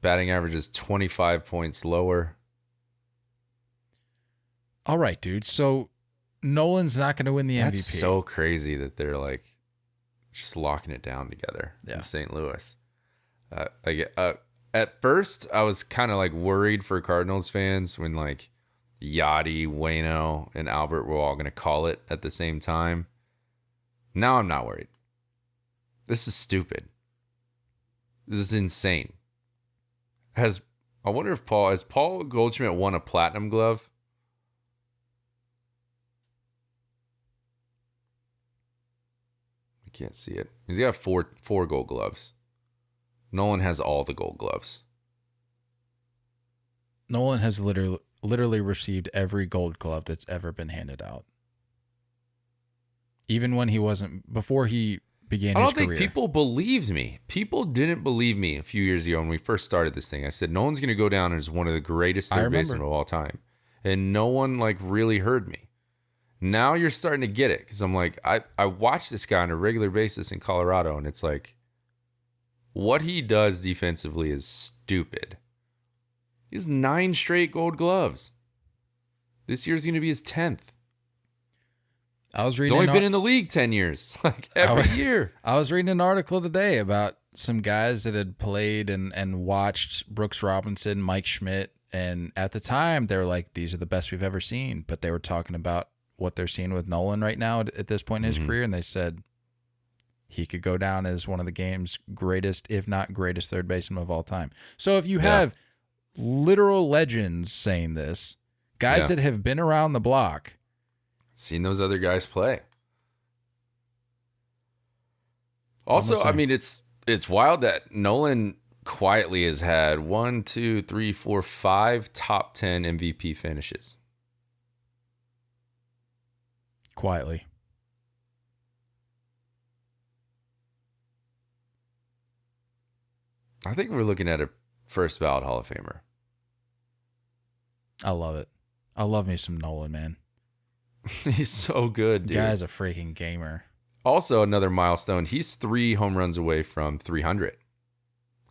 Batting average is 25 points lower. All right, dude. So Nolan's not going to win the MVP. That's so crazy that they're like just locking it down together in St. Louis. At first, I was kind of like worried for Cardinals fans when like Yachty, Waino, and Albert were all going to call it at the same time. Now I'm not worried. This is stupid. This is insane. I wonder if has Paul Goldschmidt won a platinum glove? I can't see it. He's got four gold gloves. Nolan has all the gold gloves. Nolan has literally received every gold glove that's ever been handed out. Even when he wasn't, before he began his career. I don't think people believed me. People didn't believe me a few years ago when we first started this thing. I said, Nolan's going to go down as one of the greatest third basemen of all time. And no one like really heard me. Now you're starting to get it. Because I'm like, I watch this guy on a regular basis in Colorado, and it's like, what he does defensively is stupid. He has 9 straight gold gloves. This year's going to be his 10th. He's only been in the league 10 years, like every year. I was reading an article today about some guys that had played and watched Brooks Robinson, Mike Schmidt, and at the time they were like, these are the best we've ever seen. But they were talking about what they're seeing with Nolan right now at this point in his career, and they said he could go down as one of the game's greatest, if not greatest, third baseman of all time. So if you have literal legends saying this, guys that have been around the block, seen those other guys play. Also, I mean, it's wild that Nolan quietly has had 5 top 10 MVP finishes. Quietly. I think we're looking at a first ballot Hall of Famer. I love it. I love me some Nolan, man. He's so good, dude. The guy's a freaking gamer. Also, another milestone. He's 3 home runs away from 300.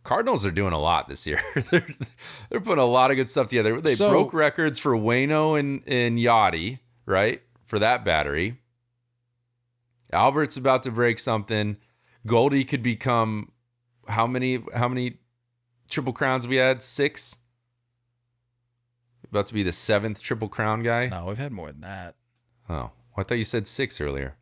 Cardinals are doing a lot this year. They're putting a lot of good stuff together. They broke records for Waino and Yachty, right? For that battery. Albert's about to break something. Goldie could become how many Triple Crowns we had? 6? About to be the 7th Triple Crown guy? No, we've had more than that. Oh, I thought you said 6 earlier.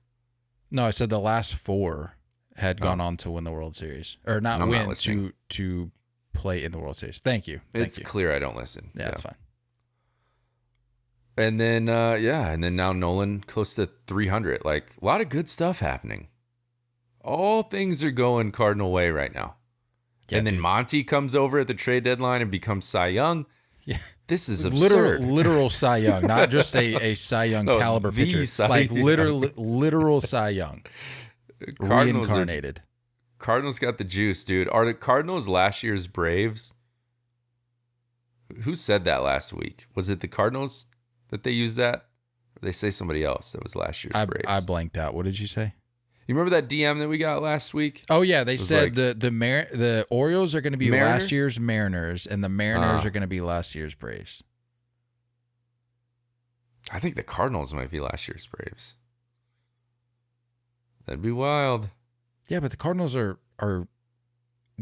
No, I said the last 4 had gone on to win the World Series. Or not win, to play in the World Series. Thank you. It's clear I don't listen. Yeah, that's fine. And then, and then now Nolan close to 300. Like, a lot of good stuff happening. All things are going Cardinal way right now. Yeah, and then Monty comes over at the trade deadline and becomes Cy Young. This is absurd. Literal Cy Young, not just a Cy Young caliber pitcher. Like literal Cy Young. Reincarnated. Cardinals got the juice, dude. Are the Cardinals last year's Braves? Who said that last week? Was it the Cardinals that they used that? Or they say somebody else that was last year's Braves. I blanked out. What did you say? You remember that DM that we got last week? Oh yeah, they said like, the Orioles are going to be Mariners? last year's Mariners, and the Mariners are going to be last year's Braves. I think the Cardinals might be last year's Braves. That'd be wild. Yeah, but the Cardinals are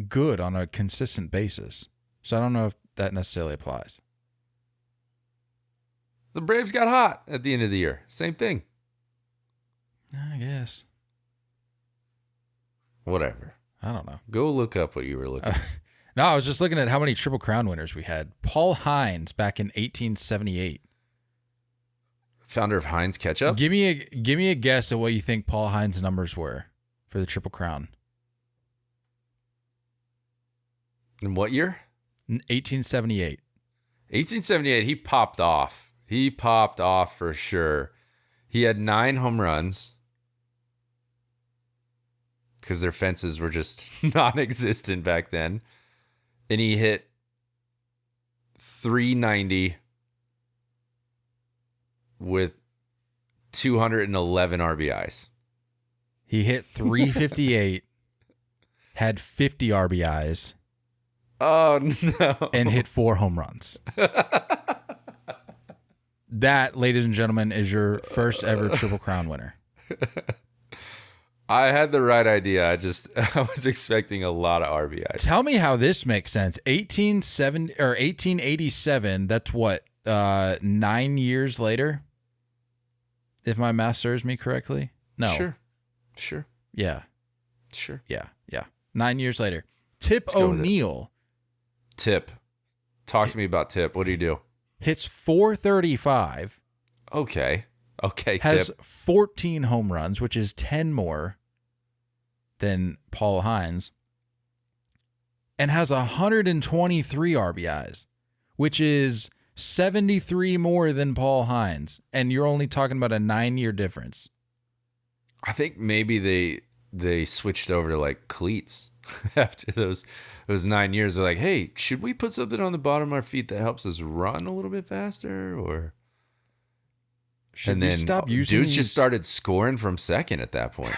good on a consistent basis, so I don't know if that necessarily applies. The Braves got hot at the end of the year. Same thing. I guess. Whatever. I don't know. Go look up what you were looking at. No, I was just looking at how many Triple Crown winners we had. Paul Hines back in 1878. Founder of Heinz Ketchup? Give me a guess at what you think Paul Hines' numbers were for the Triple Crown. In what year? 1878. 1878, he popped off. He popped off for sure. He had 9 home runs. Because their fences were just non-existent back then. And he hit 390 with 211 RBIs. He hit 358, had 50 RBIs. Oh, no. And hit 4 home runs. That, ladies and gentlemen, is your first ever Triple Crown winner. I had the right idea. I was expecting a lot of RBIs. Tell me how this makes sense. 1887, that's what, 9 years later? If my math serves me correctly? No. Sure. Yeah. Sure. Yeah. 9 years later. Tip O'Neill. Tip. Talk to me about Tip. What do you do? Hits 435. Okay, has Tip. 14 home runs, which is 10 more than Paul Hines, and has 123 RBIs, which is 73 more than Paul Hines, and you're only talking about a 9-year difference. I think maybe they switched over to like cleats after those 9 years. They're like, hey, should we put something on the bottom of our feet that helps us run a little bit faster, or? Should we stop using dudes just started scoring from second at that point.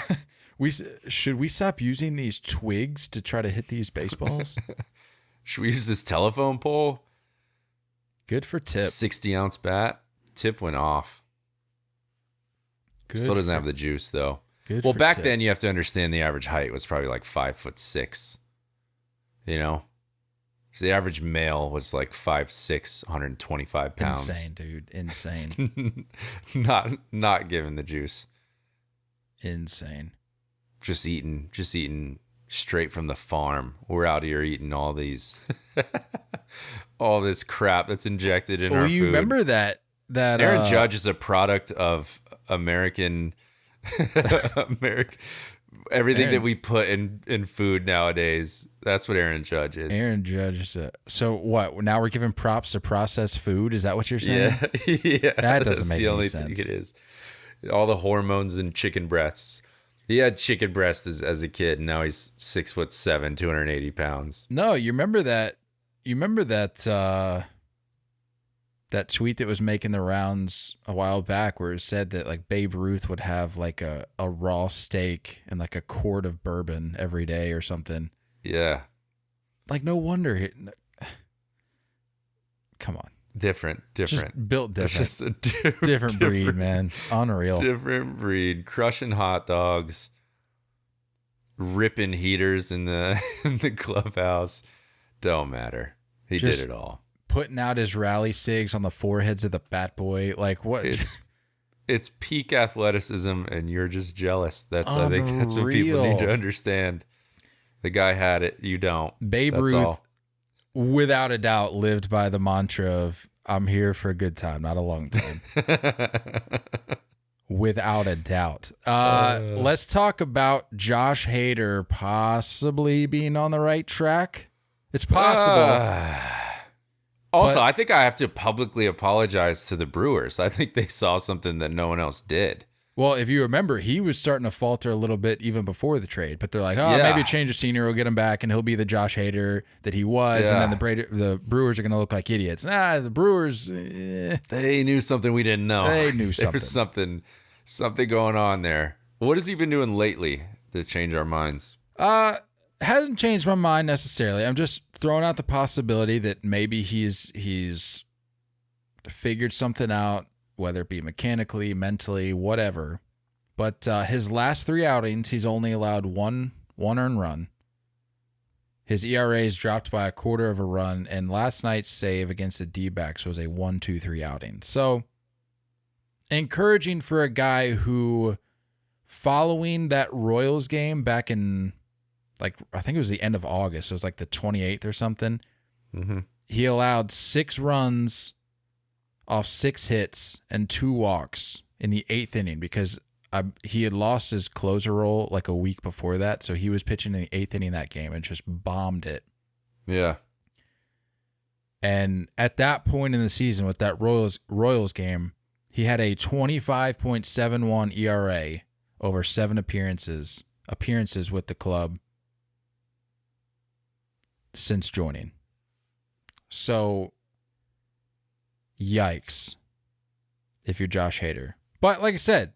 Should we stop using these twigs to try to hit these baseballs? Should we use this telephone pole? Good for Tip. 60-ounce bat. Tip went off. Still doesn't have the juice though. Well, back Tip. then you have to understand the average height was probably like 5'6". You know, so the average male was like 5'6", 125 pounds. Insane, dude. Insane. not giving the juice. Insane. Just eating straight from the farm. We're out here eating all these, all this crap that's injected in our food. You remember that Aaron Judge is a product of American everything that we put in food nowadays. That's what Aaron Judge is. Aaron Judge is so what? Now we're giving props to processed food? Is that what you're saying? Yeah. That doesn't make any sense. Thing it is. All the hormones in chicken breasts. He had chicken breasts as a kid, and now he's 6'7", 280 pounds. No, you remember that? That tweet that was making the rounds a while back, where it said that like Babe Ruth would have like a raw steak and like a quart of bourbon every day or something. Yeah. Like no wonder. Come on. Different. Just built different. It's just a different breed, man. Unreal. Different breed. Crushing hot dogs. Ripping heaters in the clubhouse. Don't matter. He did it all. Putting out his rally cigs on the foreheads of the bat boy. Like what? It's peak athleticism, and you're just jealous. I think that's what people need to understand. The guy had it. You don't. Babe Ruth, without a doubt, lived by the mantra of "I'm here for a good time, not a long time." Without a doubt. Let's talk about Josh Hader possibly being on the right track. It's possible. Also, I think I have to publicly apologize to the Brewers. I think they saw something that no one else did. Well, if you remember, he was starting to falter a little bit even before the trade, but they're like, maybe a change of scenery will get him back, and he'll be the Josh Hader that he was, and then the Brewers are going to look like idiots. The Brewers, they knew something we didn't know. They knew something. There was something going on there. What has he been doing lately to change our minds? Hasn't changed my mind necessarily. I'm just throwing out the possibility that maybe he's figured something out, whether it be mechanically, mentally, whatever. But his last 3 outings, he's only allowed one earned run. His ERA is dropped by 1/4 of a run, and last night's save against the D-backs was a 1-2-3 outing. So encouraging for a guy who, following that Royals game back in, I think it was the end of August. It was like the 28th or something. Mm-hmm. He allowed 6 runs off 6 hits and 2 walks in the 8th inning because he had lost his closer role like a week before that. So he was pitching in the 8th inning that game and just bombed it. Yeah. And at that point in the season with that Royals game, he had a 25.71 ERA over 7 appearances with the club since joining. So, yikes if you're Josh Hader. But like I said,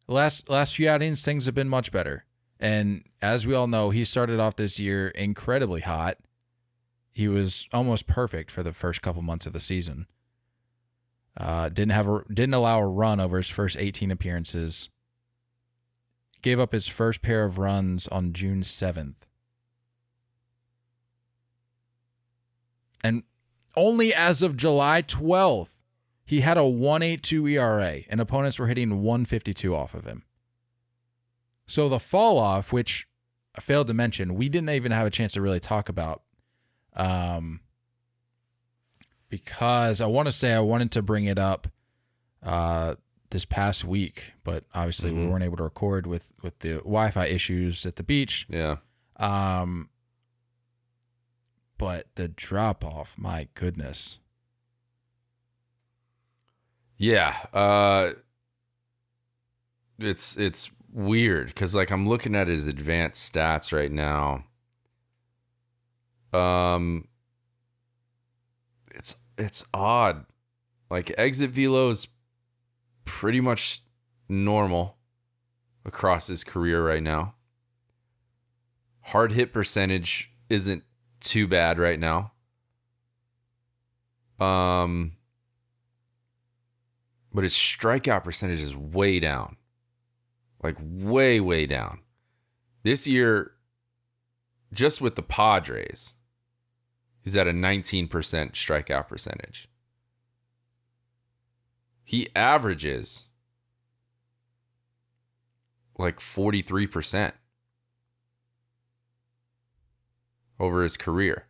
the last few outings, things have been much better. And as we all know, he started off this year incredibly hot. He was almost perfect for the first couple months of the season. Didn't allow a run over his first 18 appearances. Gave up his first pair of runs on June 7th. And only as of July 12th, he had a 1.82 ERA, and opponents were hitting 152 off of him. So the fall off, which I failed to mention, we didn't even have a chance to really talk about, because I wanted to bring it up this past week, but obviously we weren't able to record with the Wi-Fi issues at the beach. Yeah. But the drop off, my goodness. Yeah. It's weird because I'm looking at his advanced stats right now. It's odd. Exit velo is pretty much normal across his career right now. Hard hit percentage isn't too bad right now. But his strikeout percentage is way down. Way, way down. This year, just with the Padres, he's at a 19% strikeout percentage. He averages 43% over his career.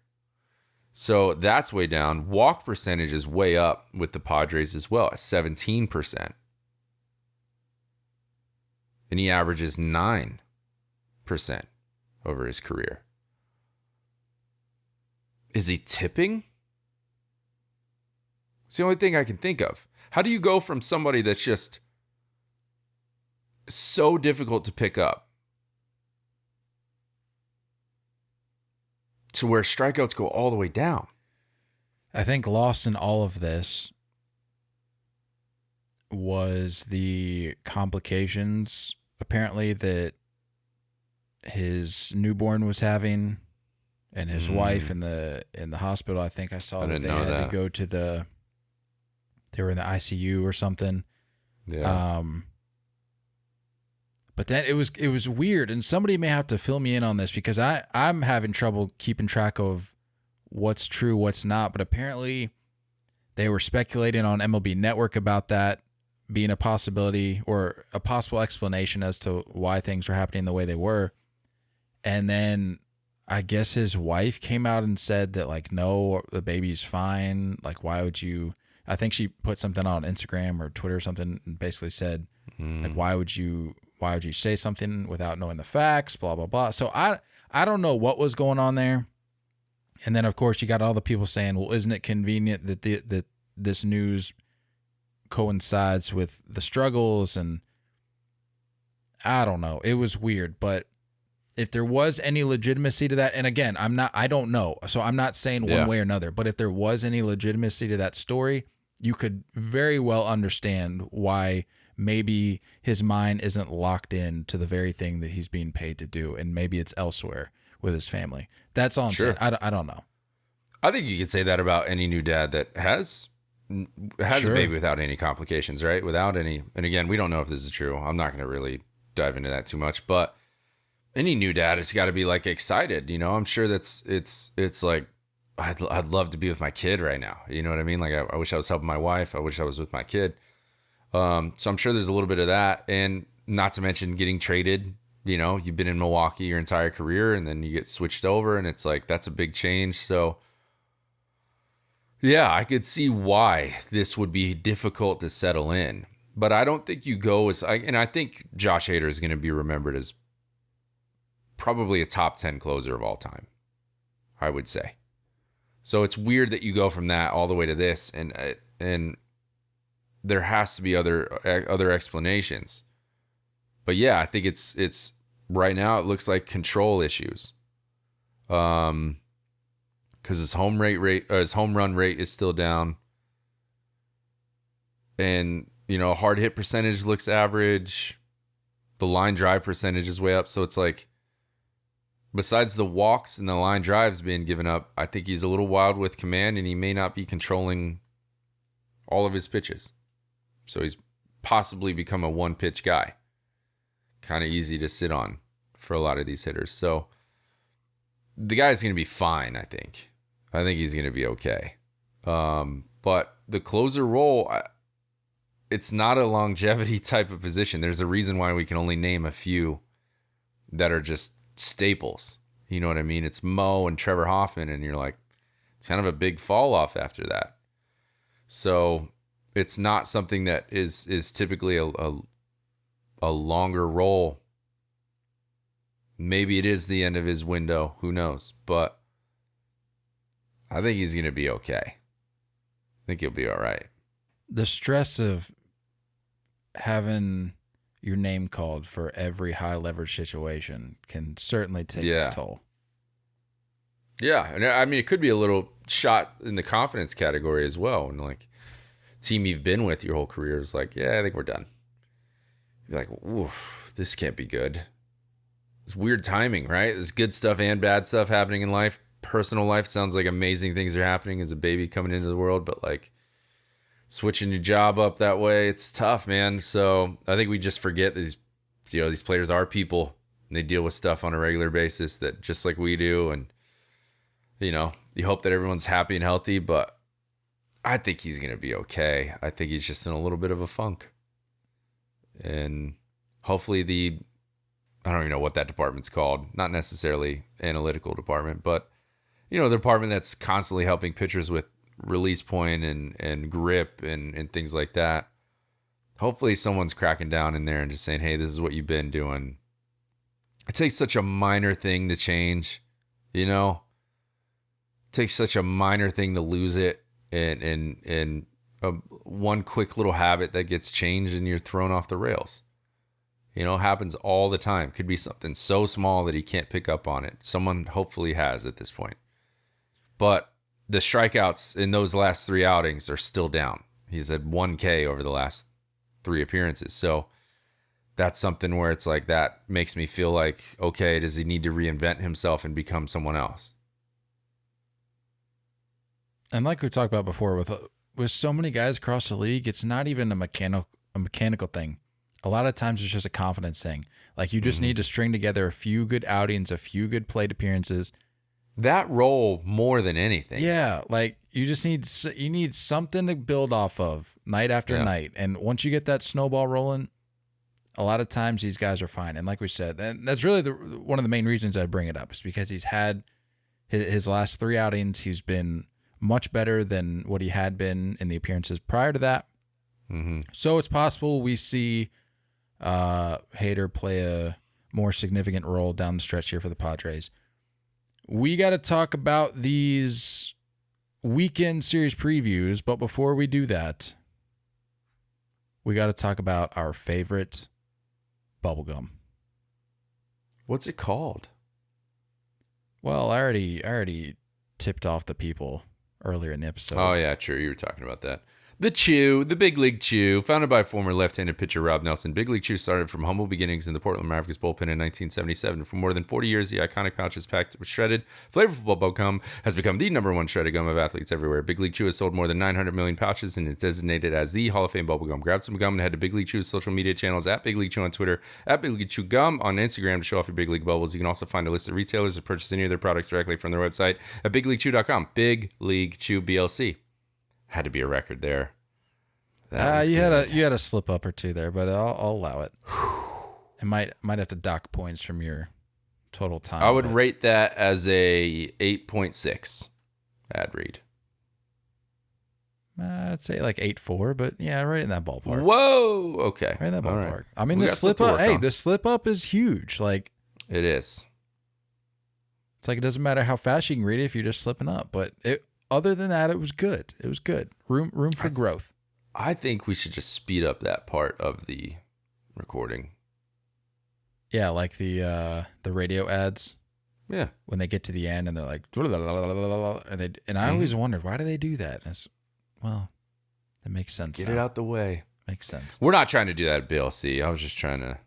So that's way down. Walk percentage is way up with the Padres as well at 17%. And he averages 9% over his career. Is he tipping? It's the only thing I can think of. How do you go from somebody that's just so difficult to pick up to where strikeouts go all the way down? I think lost in all of this was the complications, apparently, that his newborn was having, and his wife in the hospital. I think I saw that they had to go to they were in the ICU or something. Yeah. But then it was weird, and somebody may have to fill me in on this because I'm having trouble keeping track of what's true, what's not. But apparently they were speculating on MLB Network about that being a possibility or a possible explanation as to why things were happening the way they were. And then I guess his wife came out and said that no, the baby's fine. Why would you? I think she put something on Instagram or Twitter or something and basically said, why would you say something without knowing the facts, blah, blah, blah. So I don't know what was going on there. And then, of course, you got all the people saying, well, isn't it convenient that that this news coincides with the struggles? And I don't know. It was weird. But if there was any legitimacy to that, and again, I don't know. So I'm not saying one way or another. But if there was any legitimacy to that story, you could very well understand why maybe his mind isn't locked in to the very thing that he's being paid to do. And maybe it's elsewhere with his family. That's all I'm saying. I don't know. I think you could say that about any new dad that has a baby without any complications, right? Without any, and again, we don't know if this is true. I'm not going to really dive into that too much, but any new dad has got to be like excited. You know, I'm sure it's like, I'd love to be with my kid right now. You know what I mean? Like I wish I was helping my wife. I wish I was with my kid. So I'm sure there's a little bit of that, and not to mention getting traded. You know, you've been in Milwaukee your entire career, and then you get switched over, and it's like, that's a big change. So yeah, I could see why this would be difficult to settle in, but I don't think you go and I think Josh Hader is going to be remembered as probably a top 10 closer of all time, I would say. So it's weird that you go from that all the way to this, and there has to be other explanations. But yeah, I think it's right now it looks like control issues. Because his home run rate is still down, and hard hit percentage looks average. The line drive percentage is way up, so it's like, besides the walks and the line drives being given up, I think he's a little wild with command, and he may not be controlling all of his pitches. So he's possibly become a one-pitch guy. Kind of easy to sit on for a lot of these hitters. So the guy's going to be fine, I think. I think he's going to be okay. But the closer role, it's not a longevity type of position. There's a reason why we can only name a few that are just staples. You know what I mean? It's Mo and Trevor Hoffman, and you're like, it's kind of a big fall off after that. So it's not something that is typically a longer role. Maybe it is the end of his window. Who knows? But I think he's going to be okay. I think he'll be all right. The stress of having your name called for every high leverage situation can certainly take its toll. Yeah. And I mean, it could be a little shot in the confidence category as well. And like, team you've been with your whole career is like, yeah, I think we're done. You're like, oof, this can't be good. It's weird timing, right? There's good stuff and bad stuff happening in life. Personal life sounds like amazing things are happening as a baby coming into the world, but like switching your job up that way, it's tough, man. So I think we just forget that these players are people, and they deal with stuff on a regular basis that just like we do. And you hope that everyone's happy and healthy, but I think he's going to be okay. I think he's just in a little bit of a funk. And hopefully I don't even know what that department's called. Not necessarily analytical department, but the department that's constantly helping pitchers with release point and grip and things like that. Hopefully someone's cracking down in there and just saying, hey, this is what you've been doing. It takes such a minor thing to change, It takes such a minor thing to lose it, and one quick little habit that gets changed and you're thrown off the rails. Happens all the time. Could be something so small that he can't pick up on it. Someone hopefully has at this point. But the strikeouts in those last 3 outings are still down. He's had 1K over the last 3 appearances. So that's something where it's like, that makes me feel like, okay, does he need to reinvent himself and become someone else? And like we talked about before, with so many guys across the league, it's not even a mechanical thing. A lot of times it's just a confidence thing. Like you just need to string together a few good outings, a few good plate appearances. That role more than anything. Yeah, like you just need something to build off of night after night. And once you get that snowball rolling, a lot of times these guys are fine. And like we said, and that's really one of the main reasons I bring it up, is because he's had his last 3 outings. He's been much better than what he had been in the appearances prior to that. Mm-hmm. So it's possible we see Hader play a more significant role down the stretch here for the Padres. we got to talk about these weekend series previews, but before we do that, we got to talk about our favorite bubblegum. What's it called? Well, I already tipped off the people earlier in the episode. Oh, yeah, true. You were talking about that. The Chew, the Big League Chew, founded by former left-handed pitcher Rob Nelson. Big League Chew started from humble beginnings in the Portland Mavericks bullpen in 1977. For more than 40 years, the iconic pouch is packed with shredded, flavorful bubblegum, has become the number one shredded gum of athletes everywhere. Big League Chew has sold more than 900 million pouches and is designated as the Hall of Fame bubblegum. Grab some gum and head to Big League Chew's social media channels at Big League Chew on Twitter, at Big League Chew Gum on Instagram to show off your Big League bubbles. You can also find a list of retailers that purchase any of their products directly from their website at BigLeagueChew.com. Big League Chew BLC. Had to be a record there. You had a slip up or two there, but I'll allow it. It might have to dock points from your total time. I would rate that as a 8.6 ad read. I'd say like 8.4, but yeah, right in that ballpark. Whoa, okay, Right in that ballpark. Right. I mean, the slip up. Hey, the slip up is huge. Like it is. It's like it doesn't matter how fast you can read it if you're just slipping up. But other than that, it was good. It was good. Room for growth. I think we should just speed up that part of the recording. Yeah, like the radio ads. Yeah. When they get to the end and they're like, and I always wondered, why do they do that? Well, that makes sense. Get it out the way. Makes sense. We're not trying to do that at BLC. I was just trying to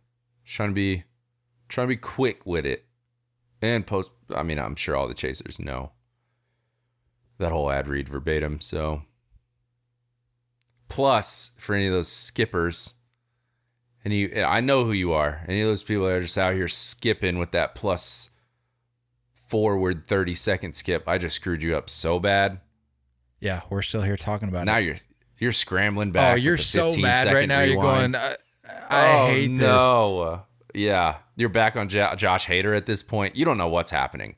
be quick with it and post. I mean, I'm sure all the chasers know that whole ad read verbatim. So. Plus, for any of those skippers, I know who you are. Any of those people that are just out here skipping with that plus forward 30-second skip, I just screwed you up so bad. Yeah, we're still here talking about now it. You're scrambling back. Oh, you're so mad right now. Rewind. You're going, I hate this. No. Yeah, you're back on Josh Hader at this point. You don't know what's happening.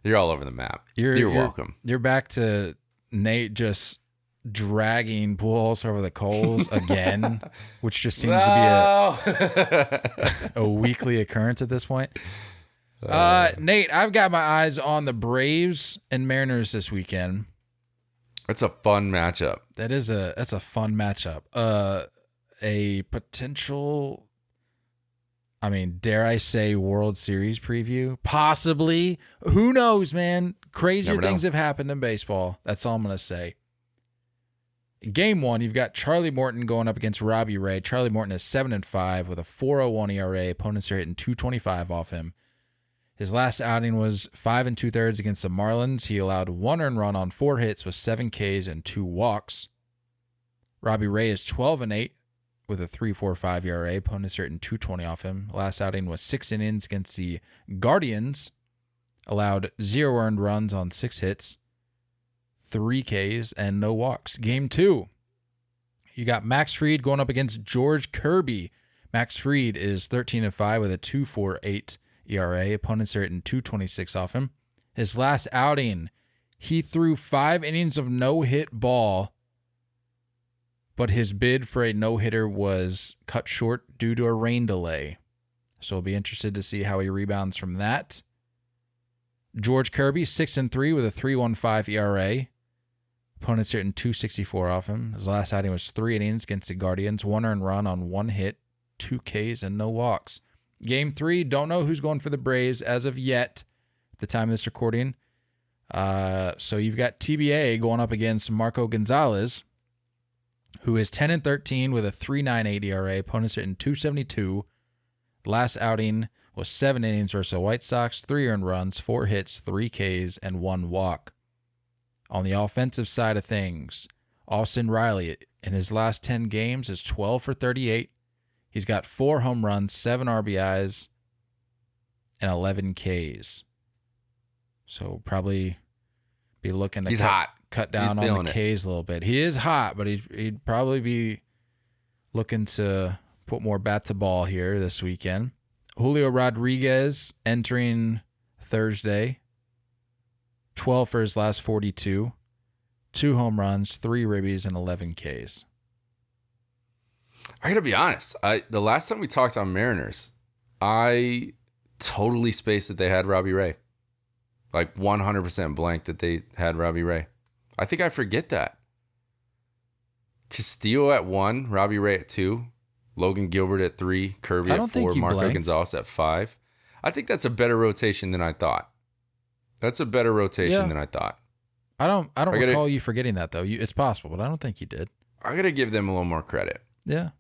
You're all over the map. You're welcome. You're back to Nate just dragging Pujols over the coals again, which just seems to be a weekly occurrence at this point. Nate, I've got my eyes on the Braves and Mariners this weekend. It's a fun matchup. That's a fun matchup. A potential, I mean, dare I say, World Series preview? Possibly. Who knows, man? Crazier things have happened in baseball. That's all I'm going to say. Game 1, you've got Charlie Morton going up against Robbie Ray. Charlie Morton is 7-5 with a 4.01 ERA. Opponents are hitting .225 off him. His last outing was 5 2/3 against the Marlins. He allowed 1 earned run on 4 hits with 7 Ks and 2 walks. Robbie Ray is 12-8 with a 3.45 ERA. Opponents are hitting .220 off him. Last outing was 6 innings against the Guardians. Allowed 0 earned runs on 6 hits. 3 Ks and no walks. Game 2, you got Max Fried going up against George Kirby. Max Fried is 13-5 with a 2.48 ERA. Opponents are hitting .226 off him. His last outing, he threw 5 innings of no-hit ball, but his bid for a no-hitter was cut short due to a rain delay. So we'll be interested to see how he rebounds from that. George Kirby, 6-3 with a 3.15 ERA. Opponents are hitting .264 off him. His last outing was 3 innings against the Guardians, 1 earned run on 1 hit, 2 Ks, and no walks. Game 3, don't know who's going for the Braves as of yet at the time of this recording. So you've got TBA going up against Marco Gonzalez, who is 10-13 with a 3.98 ERA. Opponents are hitting .272. Last outing was 7 innings versus the White Sox, 3 earned runs, 4 hits, 3 Ks, and 1 walk. On the offensive side of things, Austin Riley in his last 10 games is 12 for 38. He's got 4 home runs, 7 RBIs, and 11 Ks. So probably be looking to cut down on the Ks a little bit. He is hot, but he'd probably be looking to put more bat to ball here this weekend. Julio Rodriguez entering Thursday. 12 for his last 42. 2 home runs, 3 ribbies, and 11 Ks. I gotta be honest. The last time we talked on Mariners, I totally spaced that they had Robbie Ray. Like 100% blank that they had Robbie Ray. I think I forget that. Castillo at 1, Robbie Ray at 2, Logan Gilbert at 3, Kirby at 4, Marco Gonzalez at 5. I think that's a better rotation than I thought. That's a better rotation than I thought. I don't recall you forgetting that, though. It's possible, but I don't think you did. I got to give them a little more credit. Yeah.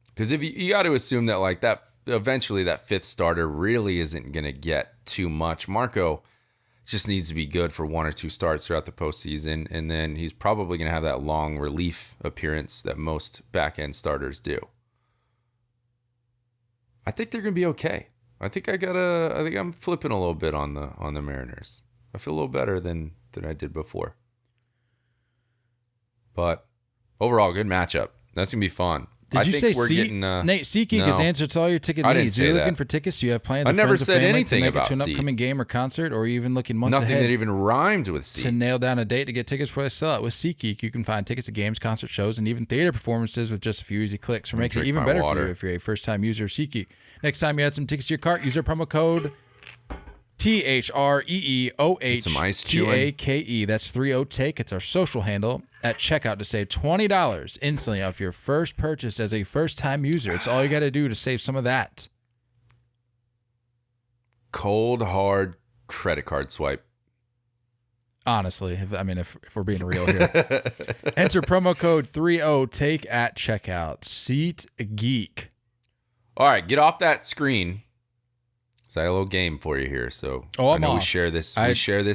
Because if you got to assume that like that eventually that fifth starter really isn't going to get too much. Marco just needs to be good for 1 or 2 starts throughout the postseason, and then he's probably going to have that long relief appearance that most back-end starters do. I think they're going to be okay. I think I'm flipping a little bit on the Mariners. I feel a little better than I did before. But overall, good matchup. That's going to be fun. Did you say Nate, SeatGeek is answer to all your ticket needs. Are you looking for tickets? Do you have plans? I never said anything about to an upcoming game or concert, or even looking months ahead? Nothing that even rhymed with Seat. To nail down a date to get tickets before they sell out. With SeatGeek, you can find tickets to games, concert shows, and even theater performances with just a few easy clicks. We're making it even better for you if you're a first-time user of SeatGeek. Next time you add some tickets to your cart, use our promo code THREEOHTAKE. That's 30TAKE. It's our social handle at checkout to save $20 instantly off your first purchase as a first-time user. It's all you got to do to save some of that. Cold, hard credit card swipe. Honestly, if we're being real here. Enter promo code 30TAKE at checkout. SeatGeek. All right, get off that screen. So I have a little game for you here. So I know we share this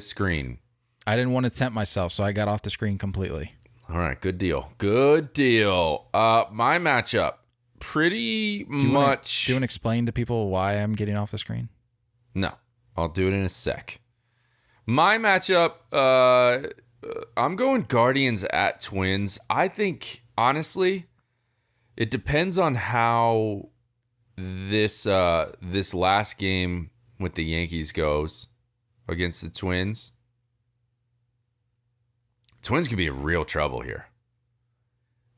screen. I didn't want to tempt myself, so I got off the screen completely. All right, good deal. Good deal. My matchup, pretty much. Do you want to explain to people why I'm getting off the screen? No, I'll do it in a sec. My matchup, I'm going Guardians at Twins. I think, honestly, it depends on how this last game with the Yankees goes against the Twins. Twins could be in real trouble here.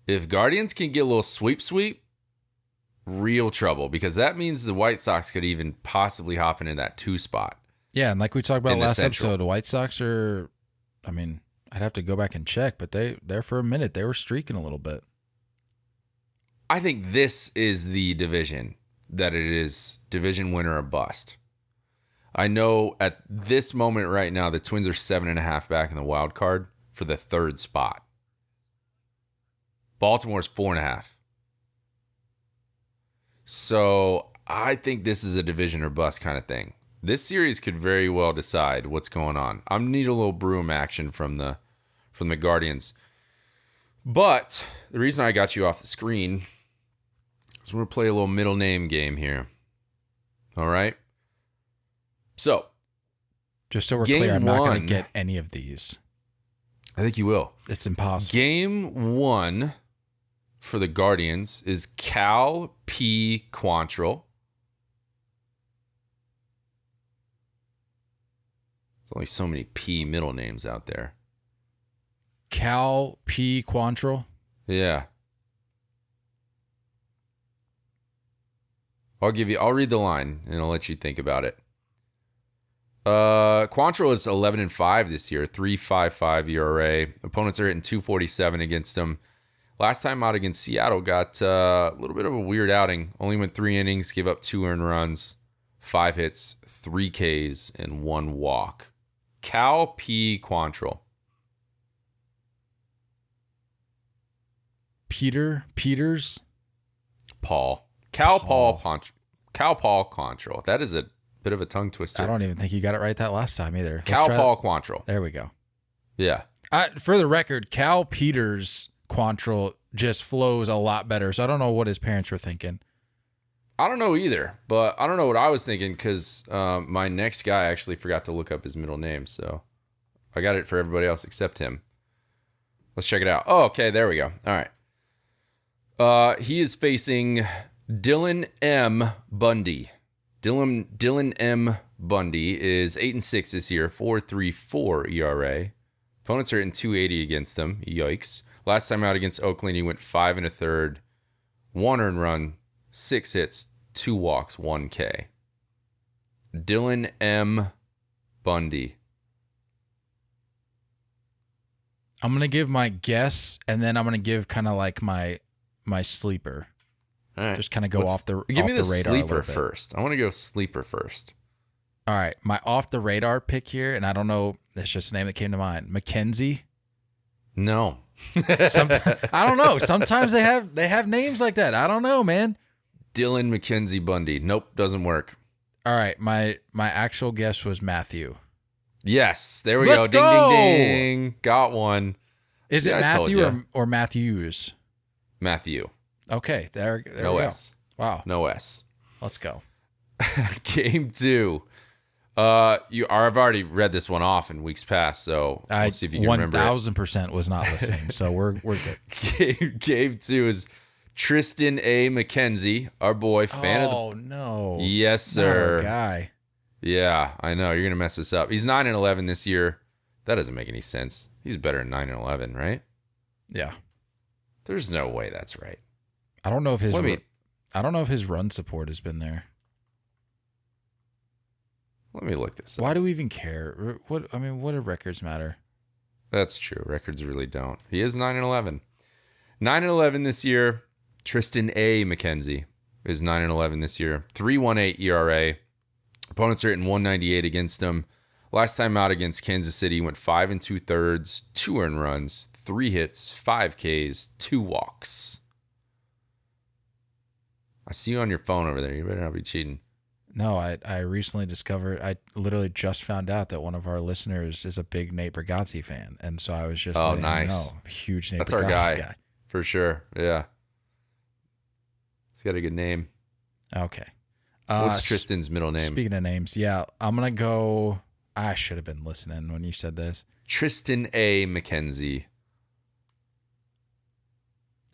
If Guardians can get a little sweep, real trouble, because that means the White Sox could even possibly hop into that 2 spot. Yeah, and like we talked about last episode, the White Sox are, I'd have to go back and check, but there for a minute, they were streaking a little bit. I think this is the division that it is division winner or bust. I know at this moment right now, the Twins are 7.5 back in the wild card for the 3rd spot. Baltimore's 4.5. So I think this is a division or bust kind of thing. This series could very well decide what's going on. I need a little broom action from the Guardians. But the reason I got you off the screen is we're going to play a little middle name game here. All right? So, just so we're clear, I'm not going to get any of these. I think you will. It's impossible. Game 1 for the Guardians is Cal P. Quantrill. There's only so many P middle names out there. Cal P. Quantrill? Yeah. I'll read the line and I'll let you think about it. Quantrill is 11-5 this year, 3.55 ERA. Opponents are hitting 247 against him. Last time out against Seattle, got a little bit of a weird outing. Only went 3 innings, gave up 2 earned runs, 5 hits, 3 Ks, and 1 walk. Cal P. Quantrill. Peters? Paul. Cal Paul Quantrill. That is a bit of a tongue twister. I don't even think you got it right that last time either. Paul Quantrill. There we go. Yeah. For the record, Cal Peters Quantrill just flows a lot better. So I don't know what his parents were thinking. I don't know either, but I don't know what I was thinking because my next guy actually forgot to look up his middle name. So I got it for everybody else except him. Let's check it out. Oh, okay. There we go. All right. He is facing Dylan M. Bundy. Dylan M. Bundy is 8-6 this year, 4.34 ERA. Opponents are hitting 280 against him. Yikes. Last time out against Oakland, he went 5 1/3, 1 earned run, 6 hits, 2 walks, 1 K. Dylan M. Bundy. I'm going to give my guess, and then I'm going to give kind of like my sleeper. All right. Just kind of go off the Give me the radar sleeper first. I want to go sleeper first. All right. My off the radar pick here, and I don't know, it's just a name that came to mind. Mackenzie. No. I don't know. Sometimes they have names like that. I don't know, man. Dylan McKenzie Bundy. Nope, doesn't work. All right. My actual guess was Matthew. Yes, there we Let's go. go. Ding, ding, ding. Got one. Is it Matthew or Matthews? Matthew. Okay, there No we S. Go. Wow. No S. Let's go. Game 2. I've already read this one off in weeks past, so we'll see if you can remember. 1,000% was not listening, so we're good. Game 2 is Tristan A. McKenzie, our boy, fan of the. Oh no. Yes, sir. Not our guy. Yeah, I know you're gonna mess this up. He's 9-11 this year. That doesn't make any sense. He's better than 9-11, right? Yeah. There's no way that's right. I don't know if his run support has been there. Let me look this up. Why do we even care? What do records matter? That's true. Records really don't. He is 9-11. 9-11 this year. Tristan A. McKenzie is 9-11 this year. 3.18 ERA. Opponents are hitting 198 against him. Last time out against Kansas City, he went 5 2/3, 2 earned runs, 3 hits, 5 Ks, 2 walks. I see you on your phone over there. You better not be cheating. No, I recently discovered, I literally just found out that one of our listeners is a big Nate Bargatze fan. And so I was just letting him know. Huge Nate That's Bargatze our guy. For sure. Yeah. He's got a good name. Okay. What's Tristan's middle name? Speaking of names, yeah, I'm going to go. I should have been listening when you said this. Tristan A. McKenzie.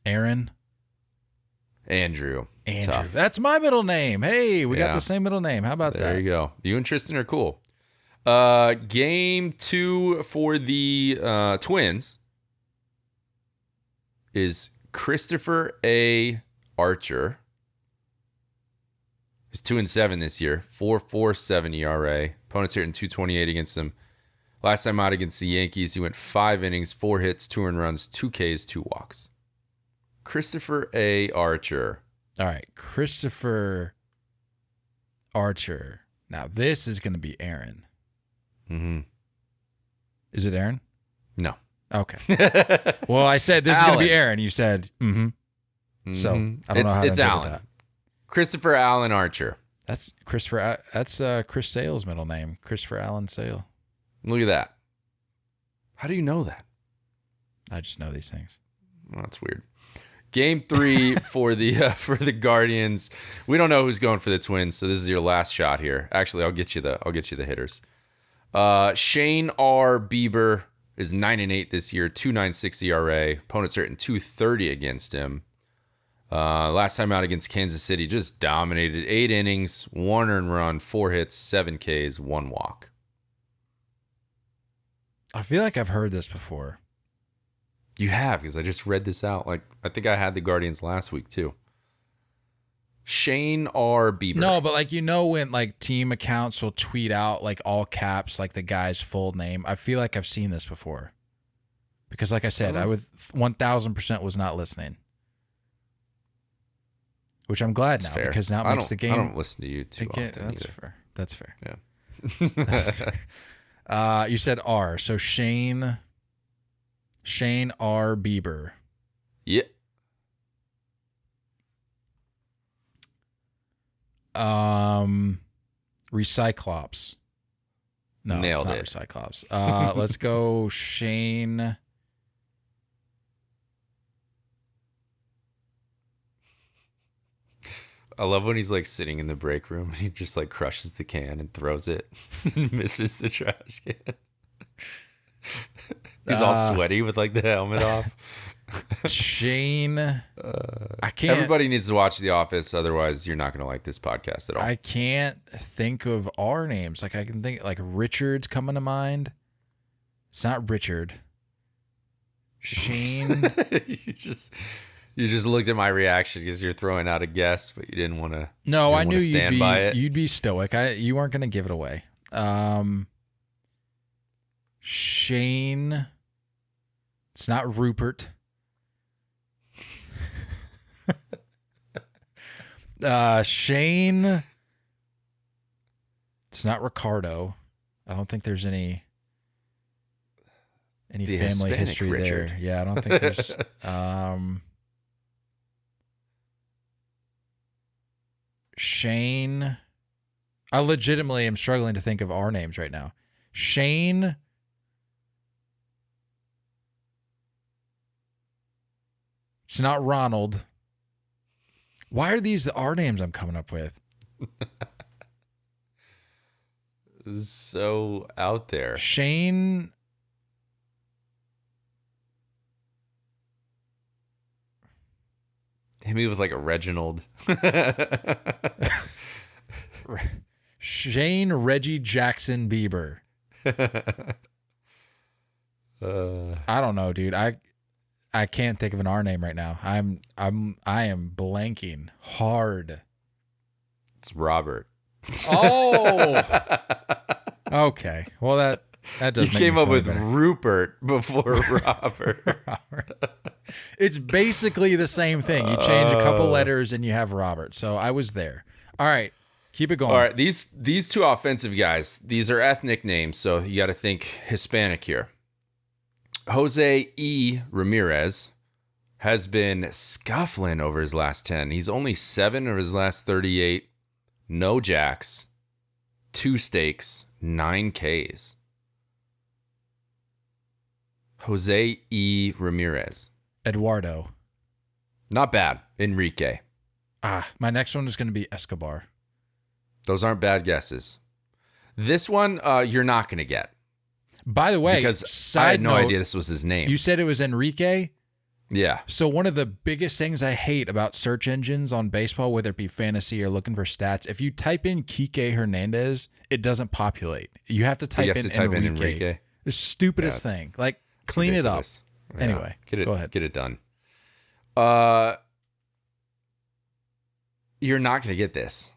Aaron. Andrew. Tough. That's my middle name. Hey, we got the same middle name. How about that? There you go. You and Tristan are cool. Game 2 for the Twins is Christopher A. Archer. He's 2-7 this year, 4.47 ERA. Opponents hitting 228 against him. Last time out against the Yankees, he went 5 innings, 4 hits, 2 earned runs, 2 Ks, 2 walks. Christopher A. Archer. All right, Christopher Archer. Now this is going to be Aaron. Mm-hmm. Is it Aaron? No. Okay. Well, I said this is going to be Aaron. You said, So I don't know how to it's interpret Allen. that. Christopher Allen Archer. That's Christopher. That's Chris Sale's middle name. Christopher Allen Sale. Look at that. How do you know that? I just know these things. Well, that's weird. Game 3 for the Guardians. We don't know who's going for the Twins, so this is your last shot here. Actually, I'll get you the hitters. Shane R. Bieber is 9-8 this year, 2.96 ERA. Opponents are hitting 230 against him. Last time out against Kansas City, just dominated. 8 innings, 1 earned run, 4 hits, 7 Ks, 1 walk. I feel like I've heard this before. You have, because I just read this out. Like, I think I had the Guardians last week too. Shane R. Bieber. No, but when like team accounts will tweet out like all caps, like the guy's full name. I feel like I've seen this before. Because like I said, I would 1,000% was not listening. Which I'm glad now, because now it makes the game. I don't listen to you too often. That's either. fair. That's fair. Yeah. That's fair. You said R, so Shane R. Bieber. Yeah. Recyclops. No, Nailed it's not Recyclops. Let's go Shane. I love when he's like sitting in the break room and he just like crushes the can and throws it and misses the trash can. He's all sweaty with like the helmet off. Shane. I can't. Everybody needs to watch The Office, otherwise you're not going to like this podcast at all. I can't think of our names. Like I can think like Richard's coming to mind. It's not Richard. Shane. You just looked at my reaction because you're throwing out a guess, but you didn't want to. No, I knew you'd be stoic. You weren't going to give it away. Shane. It's not Rupert. Shane. It's not Ricardo. I don't think there's any family Hispanic history Richard. there. Yeah, I don't think there's. Shane. I legitimately am struggling to think of our names right now. Shane. It's not Ronald. Why are these our names I'm coming up with? So out there. Shane. Hit me with like a Reginald. Shane Reggie Jackson Bieber. I don't know, dude. I can't think of an R name right now. I am blanking hard. It's Robert. Oh. Okay. Well, that does. You make came me up feel with better. Rupert before Robert. It's basically the same thing. You change a couple letters and you have Robert. So I was there. All right. Keep it going. All right, these two offensive guys, these are ethnic names, so you got to think Hispanic here. Jose E. Ramirez has been scuffling over his last 10. He's only 7 of his last 38. No jacks, 2 steaks, 9 Ks. Jose E. Ramirez. Eduardo. Not bad. Enrique. My next one is going to be Escobar. Those aren't bad guesses. This one, you're not going to get. By the way, because I had no idea this was his name. You said it was Enrique? Yeah. So one of the biggest things I hate about search engines on baseball, whether it be fantasy or looking for stats, if you type in Kike Hernandez, it doesn't populate. You have to type, in Enrique. The stupidest thing. Like, clean ridiculous. It up. Yeah. Anyway, go ahead. Get it done. You're not going to get this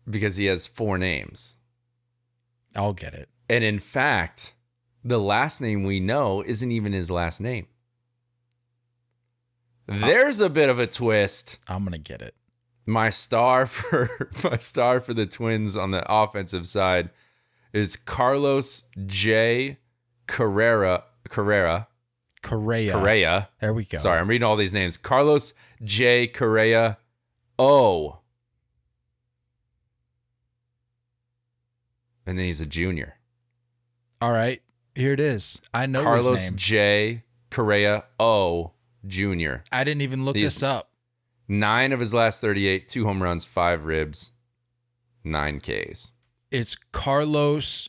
because he has 4 names. I'll get it. And in fact, the last name we know isn't even his last name. There's a bit of a twist. I'm going to get it. My star for the Twins on the offensive side is Carlos J. Correa. There we go. Sorry, I'm reading all these names. Carlos J. Correa. O. And then he's a junior. All right. Here it is. I know Carlos his name. J. Correa O. Jr. I didn't even look this up. 9 of his last 38, 2 home runs, 5 ribs, 9 Ks. It's Carlos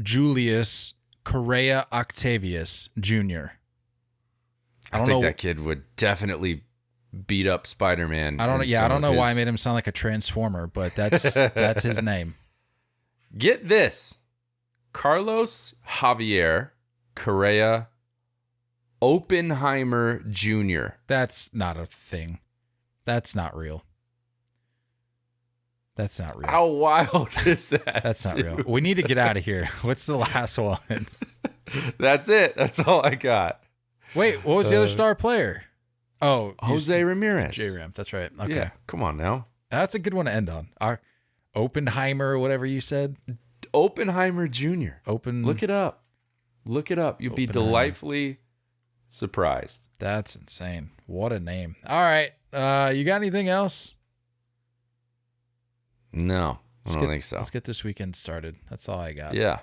Julius Correa Octavius Jr. I think that kid would definitely beat up Spider-Man. I don't know. Yeah, I don't know why I made him sound like a transformer, but that's his name. Get this. Carlos Javier Correa Oppenheimer Jr. That's not a thing. That's not real. That's not real. How wild is that? That's not real. We need to get out of here. What's the last one? That's it. That's all I got. Wait, what was the other star player? Oh, Jose Ramirez. J-Ram. That's right. Okay. Yeah, come on now. That's a good one to end on. Oppenheimer or whatever you said. Oppenheimer Jr. Look it up. You'll be delightfully surprised. That's insane. What a name. All right. You got anything else? No, I don't think so. Let's get this weekend started. That's all I got. Yeah.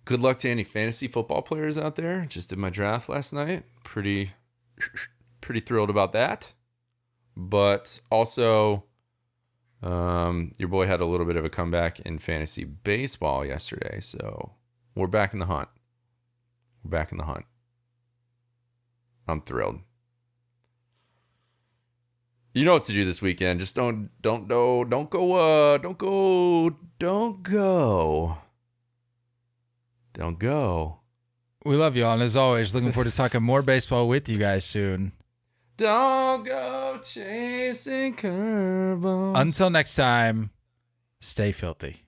Good luck to any fantasy football players out there. Just did my draft last night. Pretty thrilled about that. But also, your boy had a little bit of a comeback in fantasy baseball yesterday. So we're back in the hunt. I'm thrilled. You know what to do this weekend. Just don't go. We love y'all, and as always, looking forward to talking more baseball with you guys soon. Don't go chasing curveballs. Until next time, stay filthy.